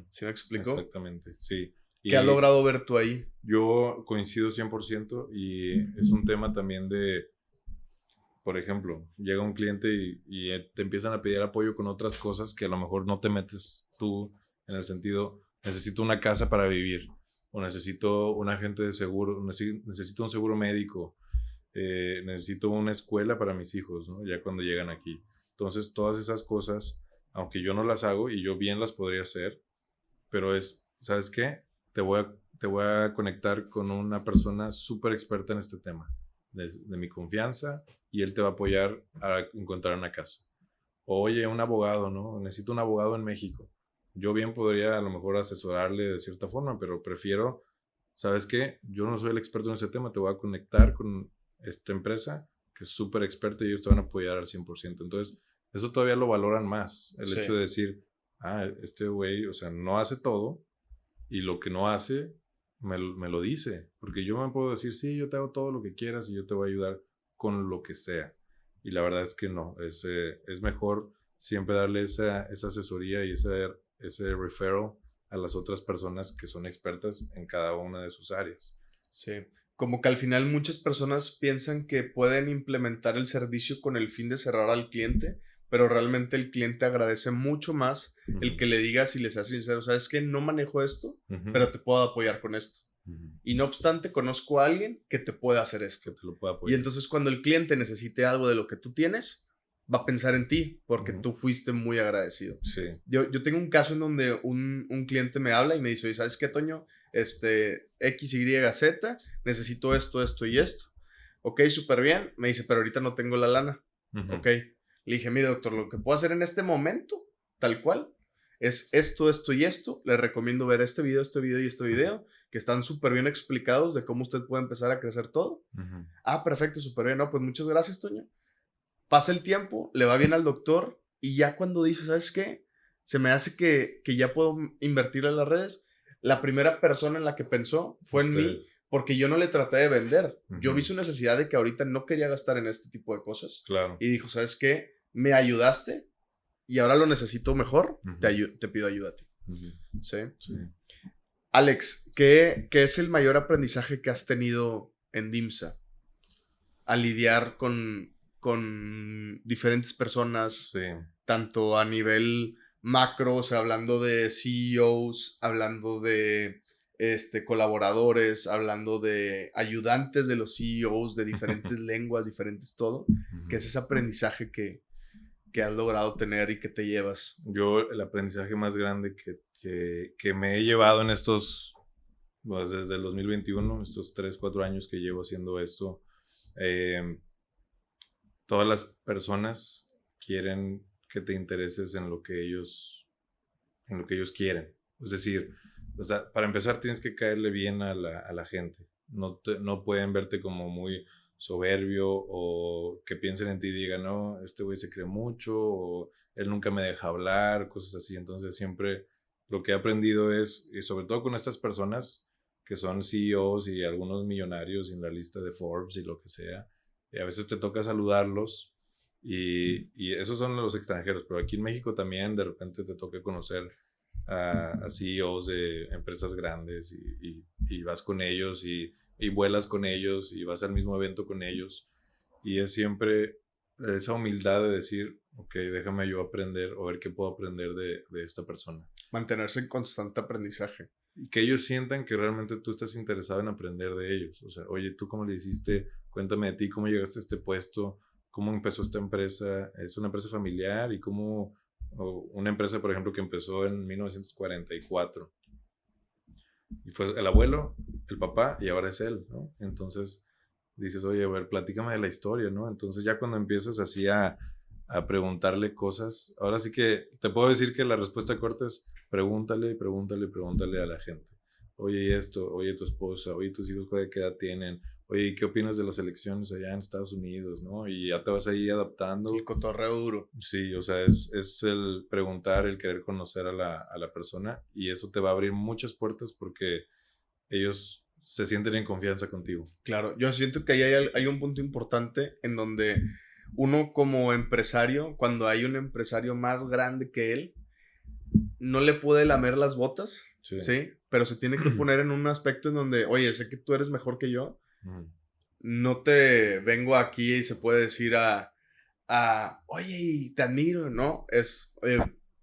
¿Sí me explico? Exactamente, sí. ¿Qué has Y logrado ver tú ahí? yo coincido 100% y es un tema también de, por ejemplo, llega un cliente y te empiezan a pedir apoyo con otras cosas que a lo mejor no te metes tú en el sentido, necesito una casa para vivir o necesito un agente de seguro, necesito un seguro médico, necesito una escuela para mis hijos, ¿no? Ya cuando llegan aquí. Entonces, todas esas cosas, aunque yo no las hago y yo bien las podría hacer, pero ¿sabes qué? Te voy a conectar con una persona súper experta en este tema, de mi confianza, y él te va a apoyar a encontrar una casa. Oye, un abogado, ¿no? Necesito un abogado en México. Yo bien podría a lo mejor asesorarle de cierta forma, pero prefiero, ¿sabes qué? Yo no soy el experto en ese tema, te voy a conectar con esta empresa que es súper experta y ellos te van a apoyar al 100%. Entonces, eso todavía lo valoran más, el Sí. hecho de decir, este güey, o sea, no hace todo y lo que no hace me lo dice, porque yo me puedo decir, sí, yo te hago todo lo que quieras y yo te voy a ayudar con lo que sea. Y la verdad es que no, es mejor siempre darle esa asesoría y ese referral a las otras personas que son expertas en cada una de sus áreas. Sí. Como que al final muchas personas piensan que pueden implementar el servicio con el fin de cerrar al cliente, pero realmente el cliente agradece mucho más el que le digas y le seas sincero, sabes que no manejo esto, pero te puedo apoyar con esto. Y no obstante, conozco a alguien que te pueda hacer esto. Que te lo pueda Y apoyar. entonces cuando el cliente necesite algo de lo que tú tienes, va a pensar en ti porque tú fuiste muy agradecido. Sí. Yo tengo un caso en donde un cliente me habla y me dice, ¿sabes qué, Toño? X, Y, Z, necesito esto, esto y esto. Ok, súper bien. Me dice, pero ahorita no tengo la lana. Ok. Le dije, mire, doctor, lo que puedo hacer en este momento, tal cual, es esto, esto y esto. Le recomiendo ver este video y este video, que están súper bien explicados de cómo usted puede empezar a crecer todo. Ah, perfecto, súper bien. No, pues muchas gracias, Toño. Pasa el tiempo, le va bien al doctor y ya cuando dice, ¿sabes qué? Se me hace que ya puedo invertir en las redes. La primera persona en la que pensó fue en mí porque yo no le traté de vender. Yo vi su necesidad de que ahorita no quería gastar en este tipo de cosas. Claro. Y dijo, ¿sabes qué? Me ayudaste y ahora lo necesito mejor. Te pido ayuda a ti. ¿Sí? Sí. Alex, ¿qué es el mayor aprendizaje que has tenido en DIMSA? A lidiar con diferentes personas, Sí. tanto a nivel macro, o sea, hablando de CEOs, hablando de colaboradores, hablando de ayudantes de los CEOs, de diferentes lenguas, diferentes todo, que es ese aprendizaje que has logrado tener y que te llevas. Yo, el aprendizaje más grande que me he llevado en estos, pues desde el 2021, estos 3, 4 años que llevo haciendo esto, todas las personas quieren que te intereses en lo que ellos quieren. Es decir, o sea, para empezar tienes que caerle bien a la gente. No pueden verte como muy soberbio o que piensen en ti y digan, no, este güey se cree mucho o él nunca me deja hablar, cosas así. Entonces siempre lo que he aprendido es, y sobre todo con estas personas que son CEOs y algunos millonarios en la lista de Forbes y lo que sea, y a veces te toca saludarlos y esos son los extranjeros, pero aquí en México también de repente te toca conocer a CEOs de empresas grandes y vas con ellos y vuelas con ellos y vas al mismo evento con ellos y es siempre esa humildad de decir, ok, déjame yo aprender o ver qué puedo aprender de esta persona. Mantenerse en constante aprendizaje. Y que ellos sientan que realmente tú estás interesado en aprender de ellos. O sea, oye, ¿tú cómo le hiciste? Cuéntame de ti, ¿cómo llegaste a este puesto? ¿Cómo empezó esta empresa? ¿Es una empresa familiar? ¿Y cómo una empresa, por ejemplo, que empezó en 1944? Y fue el abuelo, el papá y ahora es él, ¿no? Entonces dices, oye, a ver, platícame de la historia, ¿no? Entonces ya cuando empiezas así a preguntarle cosas, ahora sí que te puedo decir que la respuesta corta es pregúntale, pregúntale, pregúntale a la gente. Oye, ¿y esto? Oye, tu esposa, oye, tus hijos, ¿qué edad tienen? Oye, ¿qué opinas de las elecciones allá en Estados Unidos, no? Y ya te vas ahí adaptando. El cotorreo duro. Sí, o sea, es el preguntar, el querer conocer a la persona y eso te va a abrir muchas puertas porque ellos se sienten en confianza contigo. Claro, yo siento que ahí hay un punto importante en donde uno como empresario, cuando hay un empresario más grande que él, no le puede lamer las botas, ¿sí? Pero se tiene que poner en un aspecto en donde, oye, sé que tú eres mejor que yo, no te vengo aquí y se puede decir oye, te admiro, ¿no?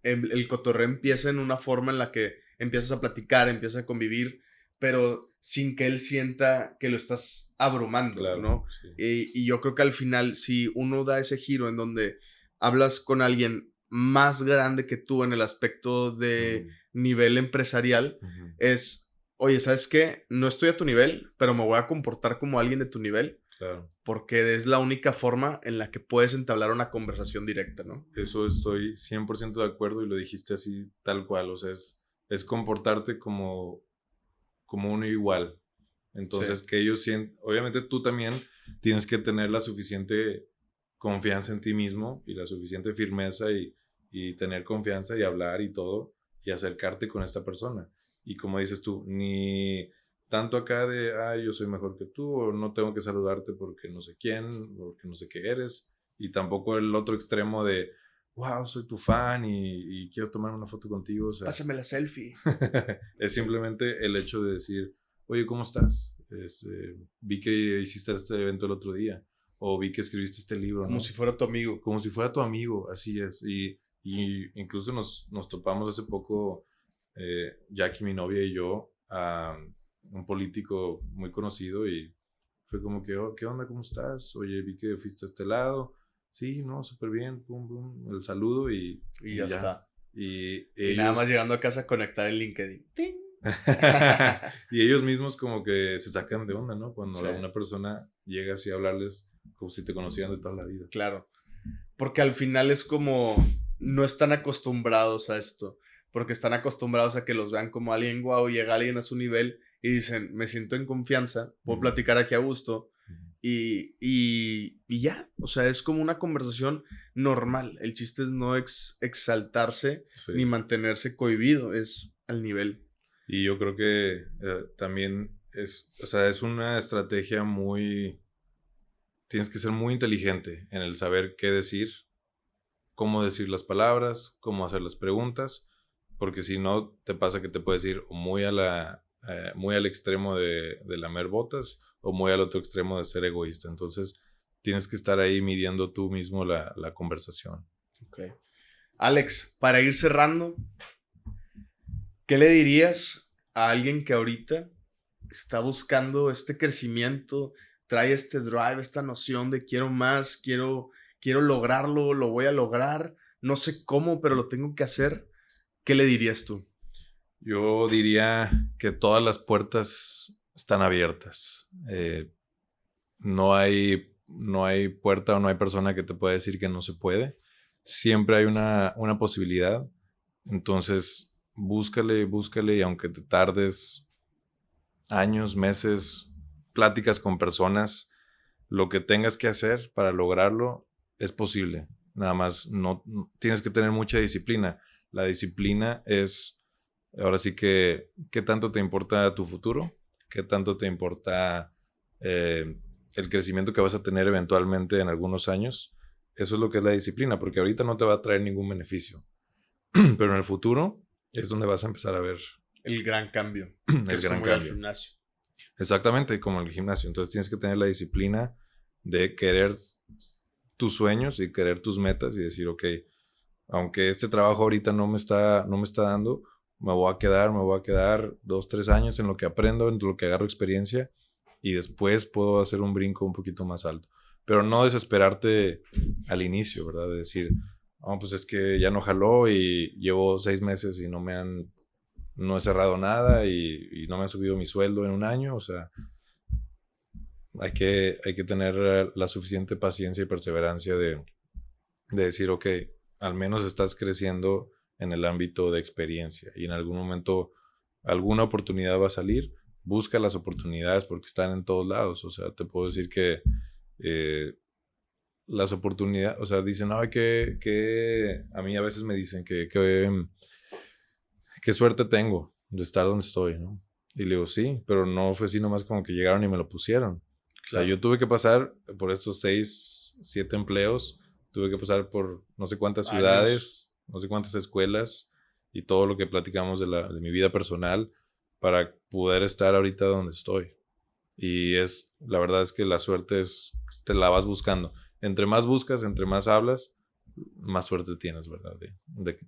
El cotorreo empieza en una forma en la que empiezas a platicar, empiezas a convivir, pero sin que él sienta que lo estás abrumando, claro, ¿no? Sí. Y yo creo que al final, si uno da ese giro en donde hablas con alguien más grande que tú en el aspecto de nivel empresarial, es, oye, ¿sabes qué? No estoy a tu nivel, pero me voy a comportar como alguien de tu nivel. Claro. Porque es la única forma en la que puedes entablar una conversación directa, ¿no? Eso estoy 100% de acuerdo y lo dijiste así tal cual, o sea, es comportarte como uno igual. Entonces, que ellos sientan, obviamente tú también tienes que tener la suficiente confianza en ti mismo y la suficiente firmeza y tener confianza y hablar y todo y acercarte con esta persona. Y como dices tú, ni tanto acá de, yo soy mejor que tú o no tengo que saludarte porque no sé quién, porque no sé qué eres. Y tampoco el otro extremo de, wow, soy tu fan y quiero tomar una foto contigo. O sea, pásame la selfie. es simplemente el hecho de decir, oye, ¿cómo estás? Vi que hiciste este evento el otro día. O vi que escribiste este libro, Como ¿no? si fuera tu amigo. Como si fuera tu amigo, así es. Y incluso nos topamos hace poco, Jackie, mi novia y yo, a un político muy conocido y fue como que, oh, ¿qué onda? ¿Cómo estás? Oye, vi que fuiste a este lado. Sí, no, súper bien, pum, pum, el saludo Y ya está. Y Y nada ellos... más llegando a casa conectar el LinkedIn. ¡Ting! y ellos mismos como que se sacan de onda, ¿no? Cuando Sí. una persona llega así a hablarles como si te conocieran de toda la vida. Claro. Porque al final es como, no están acostumbrados a esto, porque están acostumbrados a que los vean como alguien guau, llega alguien a su nivel y dicen, me siento en confianza, puedo platicar aquí a gusto y ya, o sea, es como una conversación normal, el chiste es no exaltarse ni mantenerse cohibido, es al nivel. Y yo creo que también es, o sea, es una estrategia muy... Tienes que ser muy inteligente en el saber qué decir, cómo decir las palabras, cómo hacer las preguntas, porque si no te pasa que te puedes ir muy muy al extremo de lamer botas o muy al otro extremo de ser egoísta. Entonces tienes que estar ahí midiendo tú mismo la conversación. Okay. Alex, para ir cerrando, ¿qué le dirías a alguien que ahorita está buscando este crecimiento, trae este drive, esta noción de quiero más, quiero lograrlo, lo voy a lograr, no sé cómo, pero lo tengo que hacer? ¿Qué le dirías tú? Yo diría que todas las puertas están abiertas. No hay puerta o no hay persona que te pueda decir que no se puede. Siempre hay una posibilidad. Entonces, búscale y aunque te tardes años, meses, pláticas con personas, lo que tengas que hacer para lograrlo es posible. Nada más no tienes que tener mucha disciplina. La disciplina es, ahora sí que, ¿qué tanto te importa tu futuro? ¿Qué tanto te importa el crecimiento que vas a tener eventualmente en algunos años? Eso es lo que es la disciplina, porque ahorita no te va a traer ningún beneficio. Pero en el futuro es donde vas a empezar a ver El gran cambio, que el es gran como ir al cambio. gimnasio. Exactamente, como en el gimnasio. Entonces tienes que tener la disciplina de querer tus sueños y querer tus metas y decir, ok, aunque este trabajo ahorita no me está dando, me voy a quedar 2, 3 años en lo que aprendo, en lo que agarro experiencia y después puedo hacer un brinco un poquito más alto. Pero no desesperarte al inicio, ¿verdad? De decir, oh, pues es que ya no jaló y llevo 6 meses y no he cerrado nada y no me han subido mi sueldo en un año. O sea, hay que tener la suficiente paciencia y perseverancia de decir, ok, al menos estás creciendo en el ámbito de experiencia y en algún momento alguna oportunidad va a salir. Busca las oportunidades porque están en todos lados. O sea, te puedo decir que las oportunidades, o sea, dicen, no, que a mí a veces me dicen que qué suerte tengo de estar donde estoy, ¿no? Y le digo, sí, pero no fue así nomás como que llegaron y me lo pusieron. Claro. O sea, yo tuve que pasar por estos 6, 7 empleos, tuve que pasar por no sé cuántas ciudades, no sé cuántas escuelas y todo lo que platicamos de mi vida personal para poder estar ahorita donde estoy. Y la verdad es que la suerte te la vas buscando. Entre más buscas, entre más hablas, más suerte tienes, ¿verdad? De que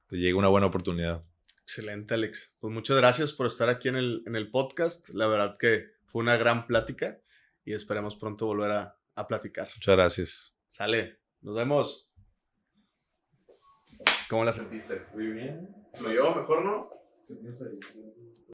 te llegue una buena oportunidad. Excelente, Alex. Pues muchas gracias por estar aquí en el podcast. La verdad que fue una gran plática y esperemos pronto volver a platicar. Muchas gracias. Sale, nos vemos. ¿Cómo la sentiste? Muy bien. ¿Fluyó mejor, no?